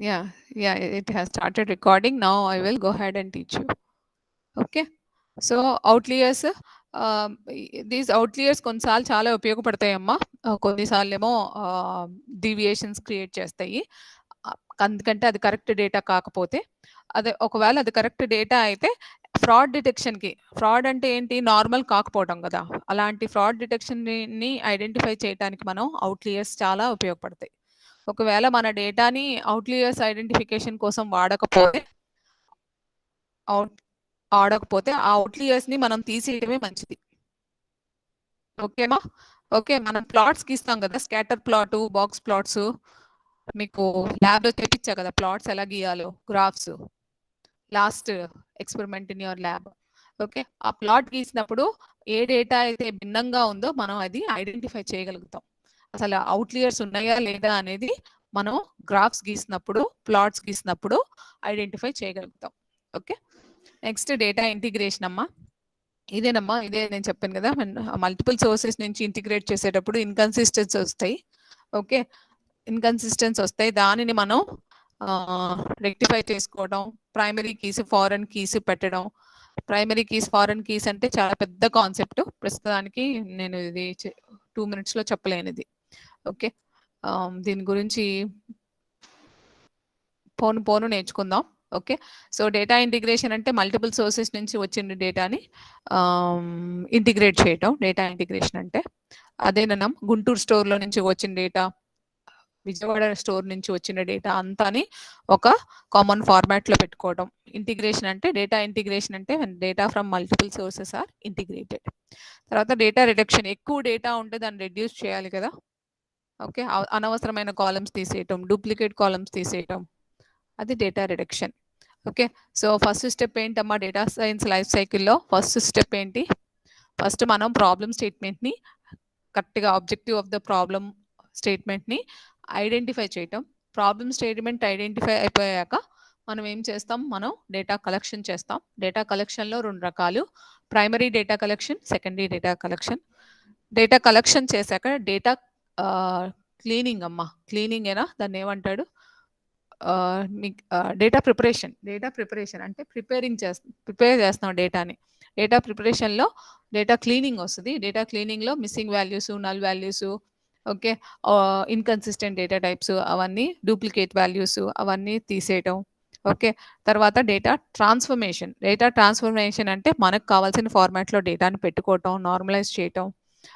Yeah, yeah, it has started recording. Now I will go ahead and teach you. Okay. So outliers, these outliers కొన్నిసార్లు చాలా ఉపయోగపడతాయమ్మా. కొన్నిసార్లు ఏమో deviations create చేస్తాయి. అందుకంటే అది కరెక్ట్ డేటా కాకపోతే, అదే ఒకవేళ అది కరెక్ట్ డేటా అయితే ఫ్రాడ్ డిటెక్షన్‌కి, ఫ్రాడ్ అంటే ఏంటి? నార్మల్ కాకపోవడం కదా! అలాంటి ఫ్రాడ్ డిటెక్షన్‌ని ఐడెంటిఫై చేయటానికి మనం అవుట్లియర్స్ చాలా ఉపయోగపడతాయి. ఒకవేళ మన డేటాని అవుట్లియర్స్ ఐడెంటిఫికేషన్ కోసం అవుట్ ఆడకపోతే ఆ అవుట్లియర్స్‌ని మనం తీసేయడమే మంచిది. ఓకేమా? ఓకే. మనం ప్లాట్స్ గీస్తాం గదా! Scatter plot, box plots. మీకు ల్యాబ్‌లో చేపిచ్చా కదా! ప్లాట్స్ ఎలా గీయాలో, graphs. Last experiment in your lab. Okay. ఆ ప్లాట్ గీసినప్పుడు ఏ డేటా అయితే భిన్నంగా ఉందో మనం అది ఐడెంటిఫై చేయగలుగుతాం. అసలు అవుట్లియర్స్ ఉన్నాయా లేదా అనేది మనం గ్రాఫ్స్ గీసినప్పుడు, ప్లాట్స్ గీసినప్పుడు ఐడెంటిఫై చేయగలుగుతాం. ఓకే. నెక్స్ట్ డేటా ఇంటిగ్రేషన్ అమ్మా. ఇదేనమ్మా, ఇదే నేను చెప్పాను కదా! మల్టిపుల్ సోర్సెస్ నుంచి ఇంటిగ్రేట్ చేసేటప్పుడు ఇన్‌కన్సిస్టెన్సీ వస్తాయి. ఓకే. ఇన్‌కన్సిస్టెన్సీ వస్తాయి. దానిని మనం రెక్టిఫై చేసుకోవడం, ప్రైమరీ కీస్, ఫారెన్ కీస్ పెట్టడం. ప్రైమరీ కీస్, ఫారెన్ కీస్ అంటే చాలా పెద్ద కాన్సెప్ట్. ప్రస్తుతానికి నేను ఇది 2 మినిట్స్‌లో చెప్పలేనిది. ఓకే. దీని గురించి పోను పోను నేర్చుకుందాం. ఓకే. సో, డేటా ఇంటిగ్రేషన్ అంటే మల్టిపుల్ సోర్సెస్ నుంచి వచ్చిన డేటాని ఇంటిగ్రేట్ చేయటం డేటా ఇంటిగ్రేషన్ అంటే. అదేననం గుంటూరు స్టోర్‌లో నుంచి వచ్చిన డేటా, విజయవాడ స్టోర్ నుంచి వచ్చిన డేటా అంతాని ఒక కామన్ ఫార్మాట్‌లో పెట్టుకోవడం. ఇంటిగ్రేషన్ అంటే డేటా ఇంటిగ్రేషన్ అంటే when data from multiple sources are integrated. తర్వాత డేటా రిడక్షన్, ఎక్కువ డేటా ఉంటే దాన్ని రెడ్యూస్ చేయాలి కదా! ఓకే. అనవసరమైన కాలమ్స్ తీసేయటం, డూప్లికేట్ కాలమ్స్ తీసేయటం. అది data reduction. Okay. So, first step ఏంటమ్మా డేటా సైన్స్ లైఫ్ సైకిల్‌లో ఫస్ట్ స్టెప్ ఏంటి? ఫస్ట్ మనం ప్రాబ్లమ్ స్టేట్మెంట్‌ని కరెక్ట్‌గా ఆబ్జెక్టివ్ ఆఫ్ ద ప్రాబ్లమ్ స్టేట్మెంట్‌ని ఐడెంటిఫై చేయటం. ప్రాబ్లమ్ స్టేట్మెంట్ ఐడెంటిఫై అయిపోయాక మనం ఏం చేస్తాం? మనం డేటా కలెక్షన్ చేస్తాం. డేటా కలెక్షన్‌లో 2 రకాలు. Primary data collection, secondary data collection. Data collection చేశాక డేటా ఆహ్, క్లీనింగ్ అమ్మా. క్లీనింగేనా? దాన్నేమంటాడు? Data preparation. డేటా ప్రిపరేషన్ అంటే ప్రిపేర్ చేస్తాం డేటాని. డేటా ప్రిపరేషన్‌లో డేటా క్లీనింగ్ వస్తది. డేటా క్లీనింగ్‌లో missing values, null values, okay. Inconsistent data types అవన్నీ, డూప్లికేట్ వాల్యూసు అవన్నీ తీసేయటం. ఓకే. తర్వాత డేటా ట్రాన్స్‌ఫర్మేషన్. డేటా ట్రాన్స్‌ఫర్మేషన్ అంటే మనకు కావాల్సిన ఫార్మాట్‌లో డేటాని పెట్టుకోవటం, నార్మలైజ్ చేయటం.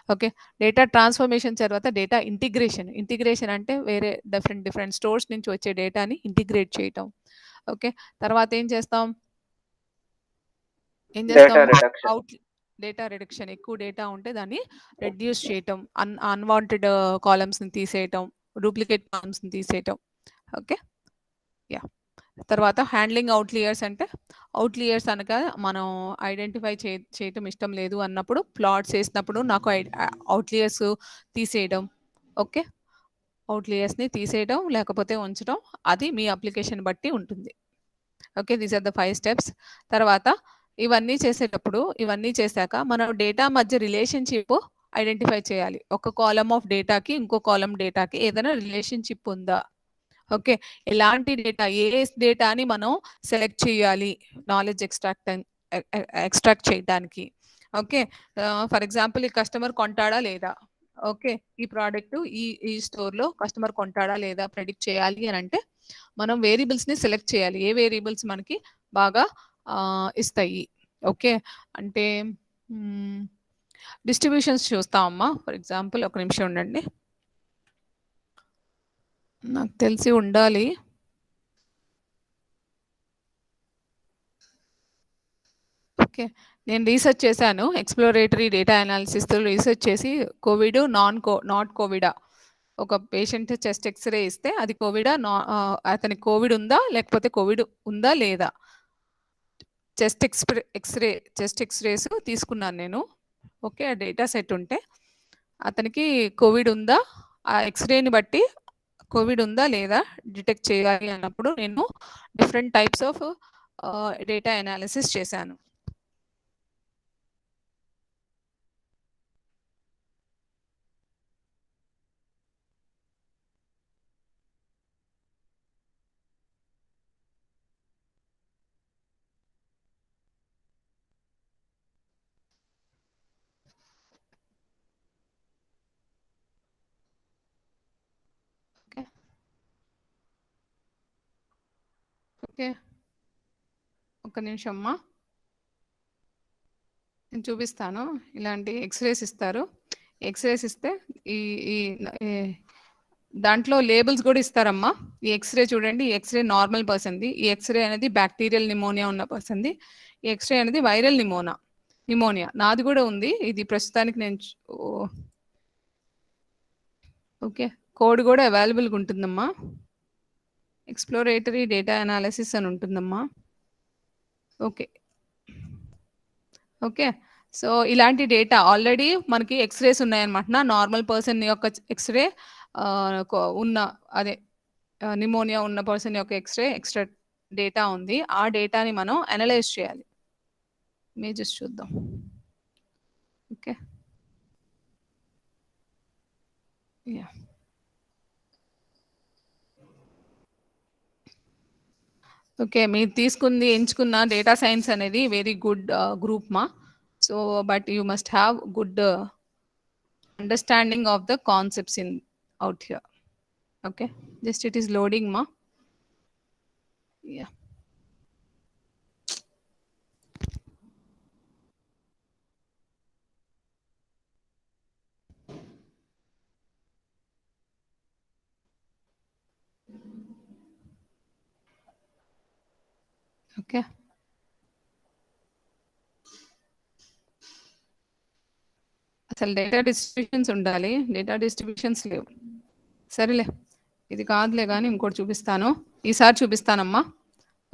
ఓకే. డేటా ట్రాన్స్‌ఫర్మేషన్ తర్వాత డేటా ఇంటిగ్రేషన్. ఇంటిగ్రేషన్ అంటే వేరే డిఫరెంట్ డిఫరెంట్ స్టోర్స్ నుంచి వచ్చే డేటాని ఇంటిగ్రేట్ చేయటం. ఓకే. తర్వాత ఏం చేస్తాం? ఏం డేటా చేస్తాం? రిడక్షన్. Out data reduction. ఎక్కువ డేటా ఉంటే దాన్ని రెడ్యూస్ చేయటం. అన్‌వాంటెడ్ కాలమ్స్‌ని తీసేయటం. డూప్లికేట్ కాలమ్స్‌ని తీసేయటం. ఓకే. యాహ్! తర్వాత హ్యాండ్లింగ్ అవుట్‌లియర్స్ అంటే, అవుట్‌లియర్స్ అనగా మనం ఐడెంటిఫై చేయటం ఇష్టం లేదు అన్నప్పుడు, ప్లాట్స్ ఏసినప్పుడు నాకు అవుట్‌లియర్స్ తీసేయడం. ఓకే. అవుట్‌లియర్స్‌ని తీసేయడం, లేకపోతే ఉంచడం. అది మీ అప్లికేషన్ బట్టి ఉంటుంది. Okay. These are the 5 steps. తర్వాత ఇవన్నీ చేశాక మనం డేటా మధ్య రిలేషన్‌షిప్ ఐడెంటిఫై చేయాలి. ఒక కాలమ్ ఆఫ్ డేటాకి, ఇంకో కాలమ్ డేటాకి ఏదైనా రిలేషన్‌షిప్ ఉందా? ఓకే. ఎలాంటి డేటా, డేటాని మనం సెలెక్ట్ చేయాలి నాలెడ్జ్ ఎక్స్ట్రాక్ట్ చేయడానికి. ఓకే. ఫర్ ఎగ్జాంపుల్ ఈ కస్టమర్ కొంటాడా లేదా? ఓకే. ఈ ప్రొడక్ట్ ఈ స్టోర్‌లో కస్టమర్ కొంటాడా లేదా ప్రెడిక్ట్ చేయాలి అనంటే, మనం వేరియబుల్స్‌ని సెలెక్ట్ చేయాలి. ఏ వేరియబుల్స్ మనకి బాగా ఇస్తాయి. ఓకే. అంటే హ్మ్. డిస్ట్రిబ్యూషన్స్ చూస్తామమ్మా. ఫర్ ఎగ్జాంపుల్ ఒక నిమిషం ఉండండి. నాకు తెలిసి ఉండాలి. ఓకే. నేను రీసెర్చ్ చేశాను. ఎక్స్‌ప్లోరేటరీ డేటా అనాలిసిస్‌తో రీసెర్చ్ చేసి కోవిడ్, నాట్ కోవిడా? ఒక పేషెంట్ చెస్ట్ ఎక్స్‌రే ఇస్తే అది కోవిడా? అతనికి కోవిడ్ ఉందా? లేకపోతే కోవిడ్ ఉందా? లేదా? ఎక్స్‌రే చెస్ట్ ఎక్స్‌రేస్ తీసుకున్నాను నేను. ఓకే. ఆ డేటా సెట్ ఉంటే అతనికి కోవిడ్ ఉందా? ఆ ఎక్స్‌రేని బట్టి కోవిడ్ ఉందా? లేదా? డిటెక్ట్ చేయాలి అన్నప్పుడు నేను different types of data analysis చేశాను. ఓకే. ఒక్క నిమిషం అమ్మా. నేను చూపిస్తాను. ఇలాంటి ఎక్స్‌రేస్ ఇస్తారు. ఎక్స్‌రేస్ ఇస్తే ఈ ఈ ఈ దాంట్లో లేబుల్స్ గూడా ఇస్తారమ్మా. ఈ ఎక్స్‌రే చూడండి. ఈ ఎక్స్‌రే నార్మల్ పర్సన్‌ది. ఈ ఎక్స్‌రే అనేది బాక్టీరియల్ నిమోనియా ఉన్న పర్సన్‌ది. ఈ ఎక్స్‌రే అనేది వైరల్ నిమోనియా. నాది గూడా ఉంది. ఇది ప్రస్తుతానికి నేను ఓహ్! ఓకే. కోడ్ గూడా అవైలబుల్‌గా ఉంటుందమ్మా. ఎక్స్‌ప్లోరేటరీ డేటా అనాలిసిస్ అని ఉంటుందమ్మా. ఓకే. ఓకే. సో, ఇలాంటి డేటా ఆల్రెడీ మనకి ఎక్స్‌రేస్ ఉన్నాయన్నమాట. నార్మల్ పర్సన్ యొక్క ఎక్స్‌రే ఉన్న అదే నిమోనియా ఉన్న పర్సన్ యొక్క ఎక్స్‌ట్రా డేటా ఉంది. ఆ డేటాని మనం అనలైజ్ చేయాలి. ఇమేజెస్ చూద్దాం. ఓకే. యాహ్! ఓకే. మీరు ఎంచుకున్న డేటా సైన్స్ అనేది వెరీ గుడ్ గ్రూప్ మా. So, but you must have good understanding of the concepts out here. Okay. Just it is loading మా. యాహ్! ఓకే. అసలు డేటా డిస్ట్రిబ్యూషన్స్ ఉండాలి. Data distributions లేవు. సరేలే. ఇది కాదులే గానీ ఇంకోటి చూపిస్తాను. ఈసారి చూపిస్తానమ్మా.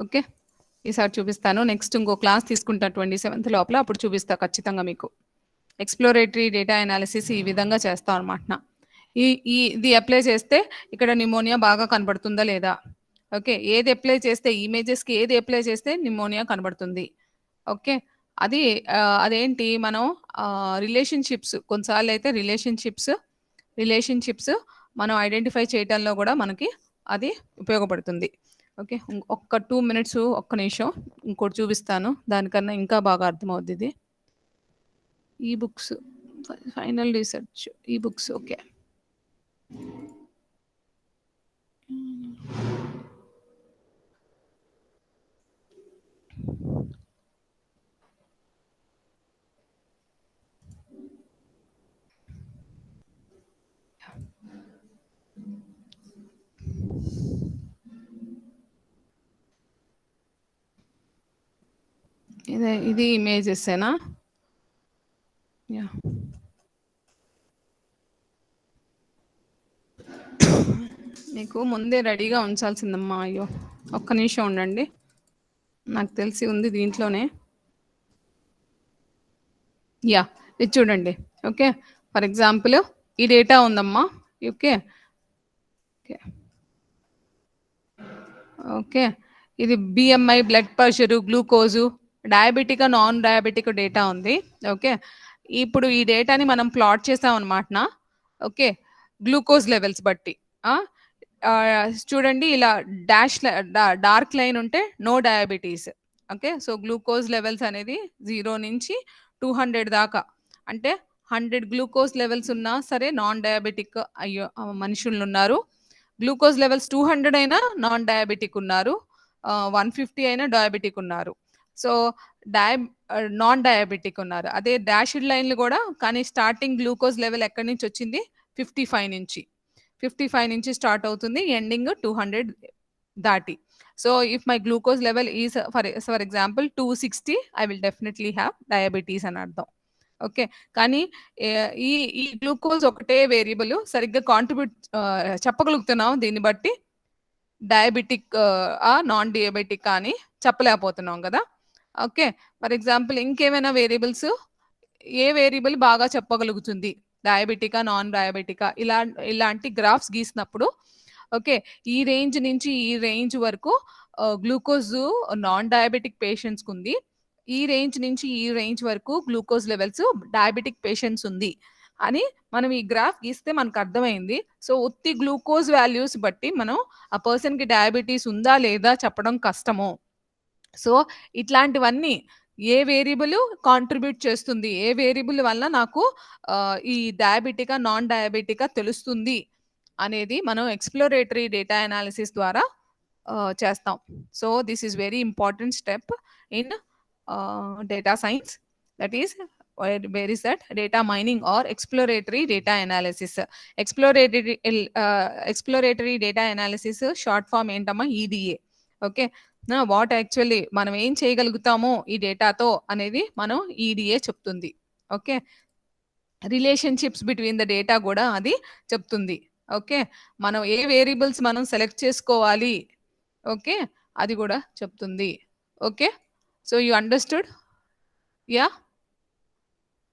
ఓకే. ఈసారి చూపిస్తాను. నెక్స్ట్ ఇంకో క్లాస్ తీసుకుంటా 27థ్ లోపల. అప్పుడు చూపిస్తా ఖచ్చితంగా మీకు. ఎక్స్‌ప్లోరేటరీ డేటా అనాలిసిస్ ఈ విధంగా చేస్తాం అనమాట. ఈ ఈ ఇది అప్లై చేస్తే ఇక్కడ న్యూమోనియా బాగా కనబడుతుందా లేదా? ఓకే. ఏది అప్లై చేస్తే ఇమేజెస్‌కి ఏది అప్లై చేస్తే న్యూమోనియా కనబడుతుంది. ఓకే. అది అదేంటి మనం రిలేషన్‌షిప్స్ కొన్నిసార్లయితే రిలేషన్‌షిప్స్ మనం ఐడెంటిఫై చేయటంలో గూడా మనకి అది ఉపయోగపడుతుంది. ఓకే. ఒక్క 2 మినిట్స్ ఒక్క నిమిషం ఇంకోటి చూపిస్తాను. దానికన్నా ఇంకా బాగా అర్థమవుద్దిది. ఈ బుక్స్ ఫైనల్ రీసెర్చ్ ఈ బుక్స్ ఓకే. ఇది ఇమేజెసేనా? యాహ్! మీకు ముందే రెడీగా ఉంచాల్సిందమ్మా. అయ్యో! ఒక్క నిమిషం ఉండండి. నాకు తెలిసి ఉంది దీంట్లోనే. యాహ్! ఇది చూడండి. ఓకే. ఫర్ ఎగ్జాంపుల్ ఈ డేటా ఉందమ్మా. ఓకే. ఓకే. ఓకే. ఇది బీఎంఐ, బ్లడ్ ప్రెషరు, గ్లూకోజు, డయాబెటికా, నాన్ డయాబెటిక్ డేటా ఉంది. ఓకే. ఇప్పుడు ఈ డేటాని మనం ప్లాట్ చేసామనమాటన. ఓకే. గ్లూకోజ్ లెవెల్స్ బట్టి. ఆ! చూడండి ఇలా డాష్ ల డా డార్క్ లైన్ ఉంటే no diabetes. Okay. So, glucose levels అనేది 0 నుంచి 200 దాకా. అంటే 100 గ్లూకోజ్ లెవెల్స్ ఉన్నా సరే నాన్ డయాబెటిక్ మనుషులున్నారు. గ్లూకోజ్ లెవెల్స్ 200 అయినా నాన్ డయాబెటిక్ ఉన్నారు. 150 అయినా డయాబెటిక్ ఉన్నారు. సో, నాన్ డయాబెటిక్ ఉన్నారు. అదే డాష్డ్ లైన్‌లు గూడా కానీ స్టార్టింగ్ గ్లూకోజ్ లెవెల్ ఎక్కడి నుంచొచ్చింది? 55 నుంచి. 55 నుంచి స్టార్ట్ అవుతుంది. ఎండింగ్ 200 దాటి. So, if my glucose level is for example 260 I will definitely have diabetes అని అర్థం. ఓకే. కానీ ఈ ఈ గ్లూకోజ్ ఒకటే వేరియబుల్ సరిగ్గా చెప్పగలుగుతున్నాం దీన్ని బట్టి నాన్ డయాబెటికా అని చెప్పలేకపోతున్నాం గదా! ఓకే. ఫర్ ఎగ్జాంపుల్ ఇంకేమైనా వేరియబుల్స్ ఏ వేరియబుల్ బాగా చెప్పగలుగుతుంది? డయాబెటికా, నాన్ డయాబెటికా ఇలాంటి గ్రాఫ్స్ గీసినప్పుడు ఓకే. ఈ రేంజ్ నుంచి ఈ రేంజ్ వరకు గ్లూకోజు నాన్ డయాబెటిక్ పేషెంట్స్‌కుంది. ఈ రేంజ్ నుంచి ఈ రేంజ్ వరకు గ్లూకోజ్ లెవెల్స్ డయాబెటిక్ పేషెంట్స్ ఉంది అని మనం ఈ గ్రాఫ్ గీస్తే మనకర్థమైంది. సో, ఉత్తి గ్లూకోజ్ వాల్యూస్ బట్టి మనం ఆ పర్సన్‌కి డయాబెటిస్ ఉందా? లేదా? చెప్పడం కష్టము. సో, ఇట్లాంటివన్నీ ఏ వేరియబుల్ కాంట్రిబ్యూట్ చేస్తుంది? ఏ వేరియబుల్ వల్ల నాకు ఈ డయాబెటికా, నాన్ డయాబెటికా తెలుస్తుంది అనేది మనం ఎక్స్‌ప్లోరేటరీ డేటా అనాలిసిస్ ద్వారా చేస్తాం. So, this is very important step in data science. That is where is that data mining or exploratory data analysis. Exploratory data analysis short form ఏంటమ్మా? ఈడీఏ. ఓకే. వాట్ యాక్చువల్లీ మనం ఏం చేయగలుగుతామో ఈ డేటాతో అనేది మనం EDA చెప్తుంది. Okay. Relationships between the data గూడా అది చెప్తుంది. ఓకే. మనం ఏ వేరియబుల్స్ మనం సెలెక్ట్ చేసుకోవాలి. ఓకే. అది గూడా చెప్తుంది. Okay. So, you understood? Yeah!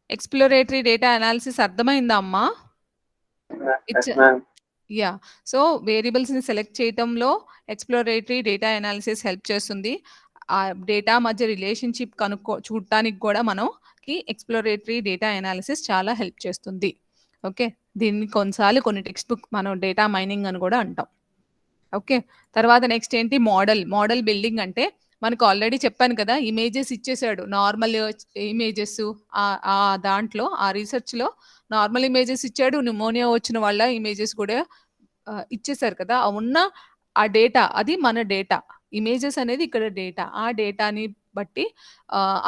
Exploratory data analysis అర్థమైందా అమ్మా? It's yes ma'am. Yeah! So, వేరియబుల్స్‌ని సెలెక్ట్ చేయటంలో ఎక్స్‌ప్లోరేటరీ డేటా అనాలిసిస్ హెల్ప్ చేస్తుంది. ఆ డేటా మధ్య రిలేషన్‌షిప్ చూడటానికి గూడా మనకి ఎక్స్‌ప్లోరేటరీ డేటా అనాలిసిస్ చాలా హెల్ప్ చేస్తుంది. ఓకే. దీన్ని కొన్నిసార్లు కొన్ని టెక్స్ట్ బుక్ మనం డేటా మైనింగ్ అని గూడా అంటాం. ఓకే. తర్వాత నెక్స్ట్ ఏంటి? మోడల్. మోడల్ బిల్డింగ్ అంటే మనకు ఆల్రెడీ చెప్పాను కదా! ఇమేజెస్ ఇచ్చేసాడు. నార్మల్ ఇమేజెస్ ఆ దాంట్లో ఆ రిసర్చ్‌లో నార్మల్ ఇమేజెస్ ఇచ్చాడు. న్యూమోనియా వచ్చిన వాళ్ళ ఇమేజెస్ కూడా ఇచ్చేసారు కదా! ఆ డేటా అది మన డేటా. ఇమేజెస్ అనేది ఇక్కడ డేటా. ఆ డేటాని బట్టి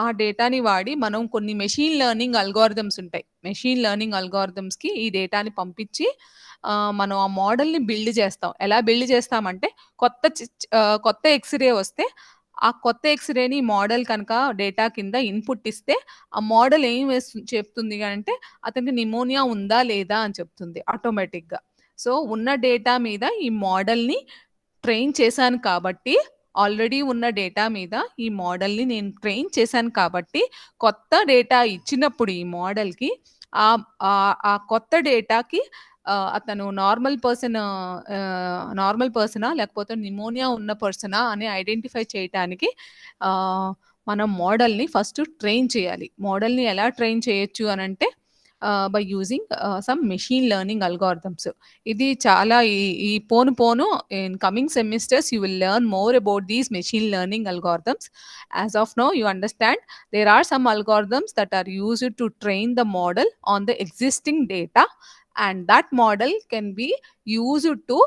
ఆ డేటాని వాడి మనం కొన్ని మెషీన్ లెర్నింగ్ అల్గోరిథమ్స్ ఉంటాయి. మెషీన్ లెర్నింగ్ అల్గోరిథమ్స్‌కి ఈ డేటాని పంపించి మనం ఆ మోడల్‌ని బిల్డ్ చేస్తాం. ఎలా బిల్డ్ చేస్తామంటే కొత్త ఎక్స్‌రే వస్తే ఆ కొత్త ఎక్స్‌రేని మోడల్ కనుక డేటా కింద ఇన్‌పుట్ ఇస్తే ఆ మోడల్ ఏం చెప్తుంది అంటే అతనికి న్యూమోనియా ఉందా? లేదా? అని చెప్తుంది ఆటోమేటిక్‌గా. సో, ఉన్న డేటా మీద ఈ మోడల్‌ని ట్రైన్ చేశాను కాబట్టి, ఆల్రెడీ ఉన్న డేటా మీద ఈ మోడల్‌ని నేను ట్రైన్ చేశాను కాబట్టి, కొత్త డేటా ఇచ్చినప్పుడు ఈ మోడల్‌కి ఆ కొత్త డేటాకి అతను నార్మల్ పర్సనా? లేకపోతే న్యూమోనియా ఉన్న పర్సనా? అని ఐడెంటిఫై చేయటానికి మనం మోడల్‌ని ఫస్ట్ ట్రైన్ చేయాలి. మోడల్‌ని ఎలా ట్రైన్ చేయొచ్చు అనంటే by using some machine learning algorithms. ఇది చాలా ఈ పోను in coming semesters you will learn more about these machine learning algorithms. As of now you understand there are some algorithms that are used to train the model on the existing data and that model can be used to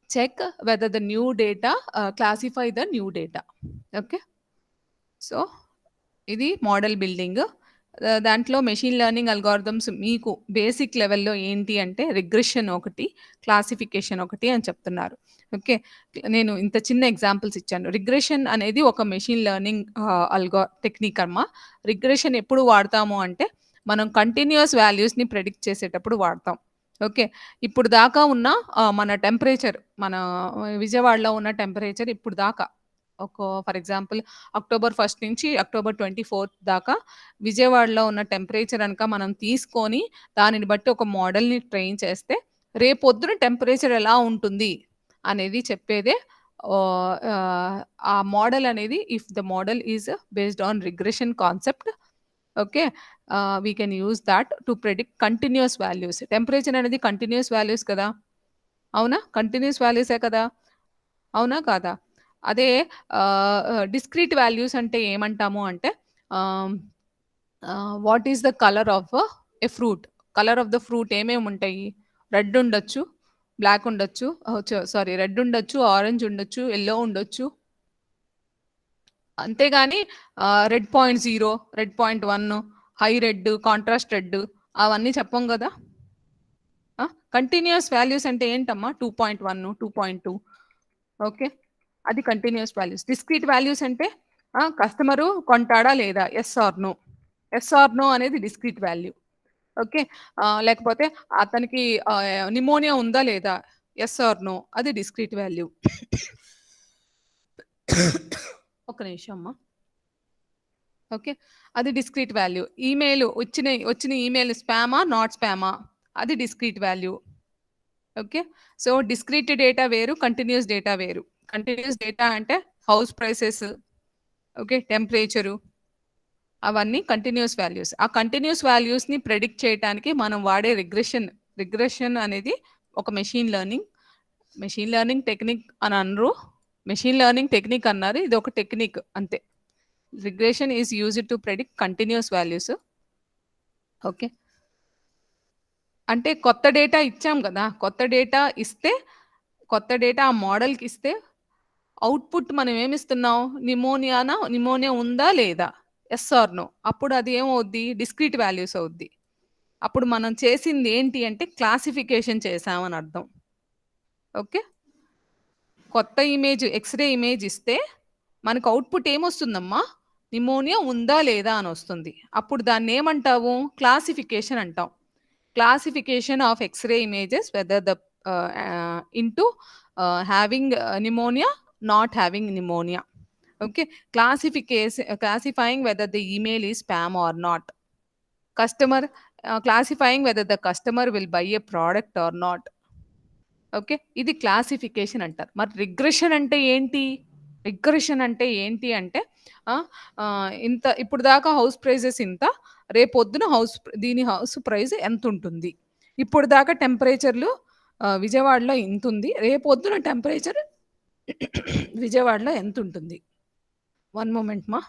check whether the new data classify the new data. Okay. So, ఇది model building. దాంట్లో machine learning algorithms మీకు basic లెవెల్‌లో ఏంటి అంటే regression ఒకటి, classification ఒకటి అని చెప్తున్నారు. ఓకే. నేను ఇంత చిన్న ఎగ్జాంపుల్స్ ఇచ్చాను. రిగ్రెషన్ అనేది ఒక మెషీన్ లెర్నింగ్ టెక్నిక్ అమ్మా. రిగ్రెషన్ ఎప్పుడు వాడతాము అంటే మనం కంటిన్యూయస్ వాల్యూస్‌ని ప్రెడిక్ట్ చేసేటప్పుడు వాడతాం. ఓకే. ఇప్పుడు దాకా ఉన్న మన టెంపరేచర్ మన విజయవాడలో ఉన్న టెంపరేచర్ ఇప్పుడు దాకా ఫర్ ఎగ్జాంపుల్ అక్టోబర్ 1 నుంచి అక్టోబర్ 24 దాకా విజయవాడలో ఉన్న టెంపరేచర్ గనక మనం తీసుకొని, దానిని బట్టి ఒక మోడల్‌ని ట్రైన్ చేస్తే, రేపొద్దున టెంపరేచర్ ఎలా ఉంటుంది అనేది చెప్పేదే ఆ మోడల్ అనేది if the model is based on regression concept. Okay. We can use that to predict continuous values. Temperature అనేది కంటిన్యూయస్ వాల్యూస్ కదా! అవునా? కంటిన్యూయస్ వాల్యూసే కదా! అవునా? కాదా? అదే డిస్క్రీట్ వాల్యూస్ అంటే ఏమంటాము అంటే ah, what is the colour of a fruit? Colour of the fruit ఏమేముంటాయి? రెడ్ ఉండొచ్చు, బ్లాక్ ఉండొచ్చు. సారీ రెడ్ ఉండొచ్చు, ఆరెంజ్ ఉండొచ్చు, యెల్లో ఉండొచ్చు. అంతేగాని red point 0, red point 1, high red, contrast red అవన్నీ చెప్పం గదా! కంటిన్యూయస్ వాల్యూస్ అంటే ఏంటమ్మా? 2.1, 2.2 ఓకే. అది కంటిన్యూయస్ వాల్యూస్. డిస్క్రీట్ వాల్యూస్ అంటే కస్టమరు కొంటాడా లేదా? Yes or no. Yes or no అనేది డిస్క్రీట్ వాల్యూ. ఓకే. లేకపోతే అతనికి న్యూమోనియా ఉందా లేదా? యెస్ ఆర్ నో అది డిస్క్రీట్ వాల్యూ. ఒక్క నిమిషం అమ్మా. ఓకే. అది డిస్క్రీట్ వాల్యూ. వచ్చిన ఈమెయిల్ స్పామా? నాట్ స్పామా? అది discrete value. Okay. So, discrete data వేరు, కంటిన్యూయస్ డేటా వేరు. కంటిన్యూయస్ డేటా అంటే హౌస్ ప్రైసెస్, ఓకే, టెంపరేచరు అవన్నీ కంటిన్యూయస్ వాల్యూస్. ఆ కంటిన్యూయస్ వాల్యూస్‌ని ప్రెడిక్ట్ చేయటానికి మనం వాడే రిగ్రెషన్ అనేది ఒక మెషీన్ లెర్నింగ్ టెక్నిక్ అని అనరు. మెషీన్ లెర్నింగ్ టెక్నిక్ అన్నారు. ఇది ఒక టెక్నిక్ అంతే. Regression is used to predict continuous values. Okay. అంటే కొత్త డేటా ఇచ్చాం గదా! కొత్త డేటా ఆ మోడల్‌కి ఇస్తే అవుట్పుట్ మనం ఏమిస్తున్నాం, నిమోనియా ఉందా లేదా, ఎస్ ఆర్ నో. అప్పుడు అది ఏమవుద్ది, డిస్క్రీట్ వాల్యూస్ అవుద్ది. అప్పుడు మనం చేసింది ఏంటి అంటే క్లాసిఫికేషన్ చేసామని అర్థం. ఓకే, కొత్త ఇమేజ్ ఎక్స్రే ఇమేజ్ ఇస్తే మనకు అవుట్పుట్ ఏమొస్తుందమ్మా, నిమోనియా ఉందా లేదా అని వస్తుంది. అప్పుడు దాన్ని ఏమంటావు, క్లాసిఫికేషన్ అంటాం. Classification of x-ray images whether the into having pneumonia, not having pneumonia. Okay, classifying whether the email is spam or not. Customer classifying whether the customer will buy a product or not. Okay, ఇది classification అంటారు. మరి regression అంటే ఏంటి, regression అంటే ఏంటి అంటే ఇంత ఇప్పుడు దాకా హౌస్ ప్రైజెస్ ఇంత, రేపొద్దున దీని హౌస్ ప్రైస్ ఎంత ఉంటుంది, ఇప్పుడు దాకా టెంపరేచర్లు విజయవాడలో ఇంత ఉంది, రేపొద్దున టెంపరేచర్ విజయవాడలో ఎంత ఉంటుంది. వన్ మూమెంట్ మా.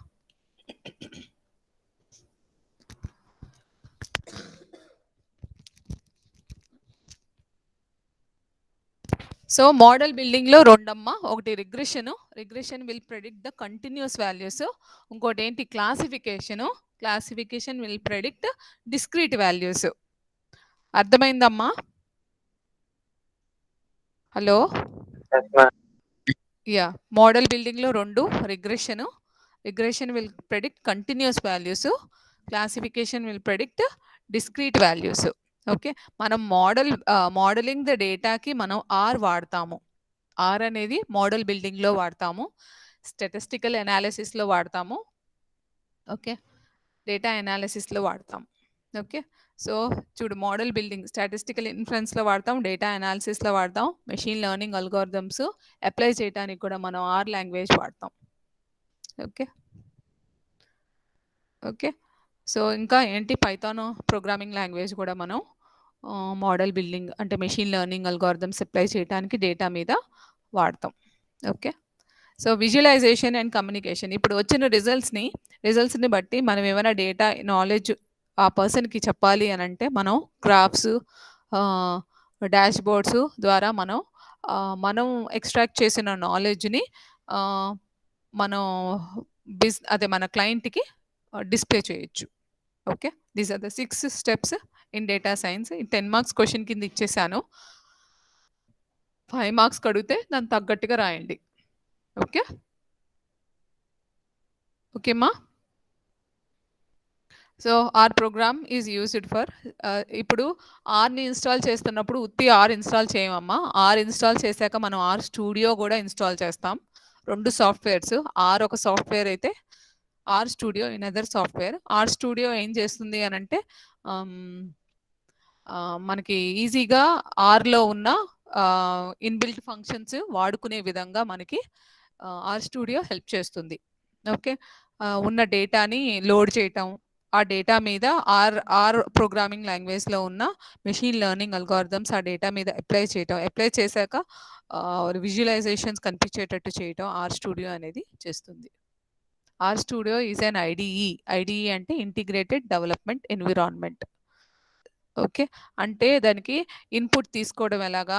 సో మోడల్ బిల్డింగ్లో రెండమ్మా, ఒకటి regression will predict the continuous values, ఇంకోటి ఏంటి classification will predict discrete values. అర్థమైందమ్మా? Hello, yeah. మోడల్ బిల్డింగ్లో రెండు, regression will predict continuous values, classification will predict discrete values. Okay, మనం మోడలింగ్ ద డేటాకి మనం ఆర్ వాడతాము. ఆర్ అనేది మోడల్ బిల్డింగ్లో వాడతాము, స్టాటిస్టికల్ అనాలిసిస్లో వాడతాము, ఓకే, డేటా అనాలిసిస్లో వాడతాం. ఓకే, సో చూడు, మోడల్ బిల్డింగ్ స్టాటిస్టికల్ ఇన్ఫరెన్స్లో వాడతాం, డేటా అనాలిసిస్లో వాడతాం, మెషిన్ లెర్నింగ్ అల్గోరిథమ్స్ అప్లై చేయడానికి కూడా మనం ఆర్ లాంగ్వేజ్ వాడతాం. ఓకే ఓకే, సో ఇంకా ఏంటి, పైథాన్ ప్రోగ్రామింగ్ లాంగ్వేజ్ కూడా మనం మోడల్ బిల్డింగ్ అంటే మెషిన్ లెర్నింగ్ అల్గోరిథమ్స్ అప్లై చేయడానికి డేటా మీద వాడతాం. Okay, so visualisation and communication. ఇప్పుడు వచ్చిన రిజల్ట్స్ని బట్టి మనం ఏమైనా డేటా నాలెడ్జ్ ఆ పర్సన్కి చెప్పాలి అని అంటే మనం గ్రాఫ్స్, డాష్ బోర్డ్స్ ద్వారా మనం ఎక్స్ట్రాక్ట్ చేసిన నాలెడ్జ్ని మనం మన క్లయింట్కి డిస్ప్లే చేయొచ్చు. Okay, these are the 6 steps in data science. 10 marks question కింద ఇచ్చేసాను, 5 మార్క్స్ అడిగితే దాన్ని తగ్గట్టుగా రాయండి. ఓకే ఓకేమ్మా. So R program is used for, ఇప్పుడు ఆర్ని ఇన్స్టాల్ చేస్తున్నప్పుడు ఉత్తి ఆర్ ఇన్స్టాల్ చేయమమ్మా. ఆర్ ఇన్స్టాల్ చేశాక మనం ఆర్ స్టూడియో కూడా ఇన్స్టాల్ చేస్తాం. 2 సాఫ్ట్వేర్స్, ఆర్ ఒక సాఫ్ట్వేర్ అయితే R studio in other software. R studio ఏం చేస్తుంది అని అంటే మనకి ఈజీగా ఆర్లో ఉన్న ఇన్బిల్ట్ ఫంక్షన్స్ వాడుకునే విధంగా మనకి ఆర్ స్టూడియో హెల్ప్ చేస్తుంది. ఓకే, ఉన్న డేటాని లోడ్ చేయటం, ఆ డేటా మీద ఆర్ ప్రోగ్రామింగ్ లాంగ్వేజ్లో ఉన్న మెషిన్ లెర్నింగ్ అల్గోరిథమ్స్ ఆ డేటా మీద అప్లై చేశాక విజువలైజేషన్స్ కనిపించేటట్టు చేయటం ఆర్ స్టూడియో అనేది చేస్తుంది. R studio is an IDE అంటే ఇంటిగ్రేటెడ్ డెవలప్మెంట్ ఎన్విరాన్మెంట్. ఓకే, అంటే దానికి ఇన్పుట్ తీసుకోవడం ఎలాగా,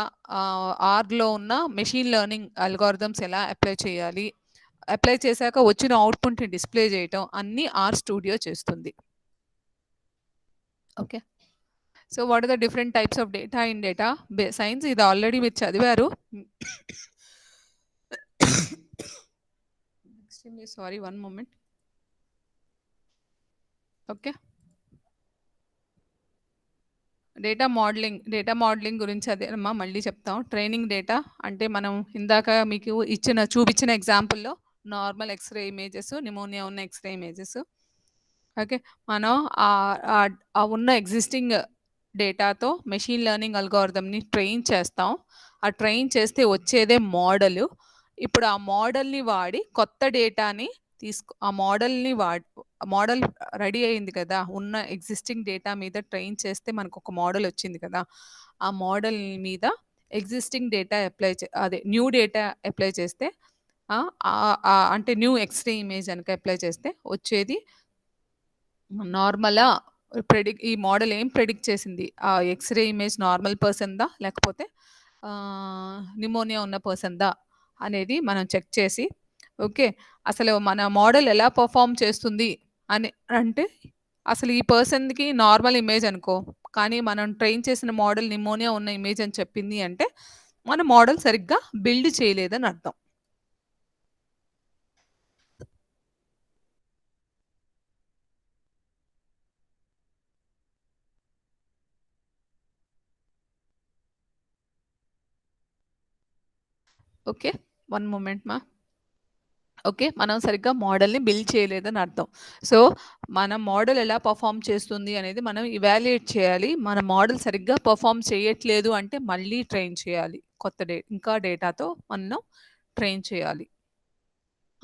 ఆర్లో ఉన్న మెషిన్ లెర్నింగ్ అల్గోరిథమ్స్ ఎలా అప్లై చేయాలి, అప్లై చేశాక వచ్చిన అవుట్పుట్ని డిస్ప్లే చేయటం అన్నీ ఆర్ స్టూడియో చేస్తుంది. Okay, so what are the different types of data in data science, ఇది ఆల్రెడీ మీరు చదివారు. Sorry, one moment. Okay, data modelling గురించి అదేనమ్మా, మళ్ళీ చెప్తాం. ట్రైనింగ్ డేటా అంటే మనం ఇందాక మీకు చూపించిన ఎగ్జాంపుల్లో నార్మల్ ఎక్స్రే ఇమేజెస్, నిమోనియా ఉన్న ఎక్స్రే ఇమేజెస్. ఓకే, మనం ఉన్న ఎగ్జిస్టింగ్ డేటాతో మెషిన్ లెర్నింగ్ అల్గోరిథంని ట్రైన్ చేస్తాం. ఆ ట్రైన్ చేస్తే వచ్చేదే మోడల్. ఇప్పుడు ఆ మోడల్ని వాడి కొత్త డేటాని ఆ మోడల్ రెడీ అయింది కదా, ఉన్న ఎగ్జిస్టింగ్ డేటా మీద ట్రైన్ చేస్తే మనకు ఒక మోడల్ వచ్చింది కదా, ఆ మోడల్ మీద existing data new data apply చేస్తే అంటే న్యూ ఎక్స్రే ఇమేజ్ కనుక అప్లై చేస్తే వచ్చేది నార్మలా. ఈ మోడల్ ఏం ప్రెడిక్ట్ చేసింది, ఆ ఎక్స్రే ఇమేజ్ నార్మల్ పర్సన్దా లేకపోతే నిమోనియా ఉన్న పర్సన్దా అనేది మనం చెక్ చేసి, ఓకే. అసలు మన మోడల్ ఎలా పెర్ఫార్మ్ చేస్తుంది అని అంటే, అసలు ఈ పర్సన్‌కి నార్మల్ ఇమేజ్ అనుకో, కానీ మనం ట్రైన్ చేసిన మోడల్ నిమోనియా ఉన్న ఇమేజ్ అని చెప్పింది అంటే, మన మోడల్ సరిగ్గా బిల్డ్ చేయలేదని అర్థం. ఓకే. వన్ మొమెంట్ మా. ఓకే. మనం సరిగ్గా మోడల్‌ని బిల్డ్ చేయలేదని అర్థం. సో, మన మోడల్ ఎలా పెర్ఫార్మ్ చేస్తుంది అనేది మనం ఇవాల్యుయేట్ చేయాలి. మన మోడల్ సరిగ్గా పెర్ఫార్మ్ చేయట్లేదు అంటే మళ్ళీ ట్రైన్ చేయాలి. కొత్త ఇంకా డేటాతో మనం ట్రైన్ చేయాలి.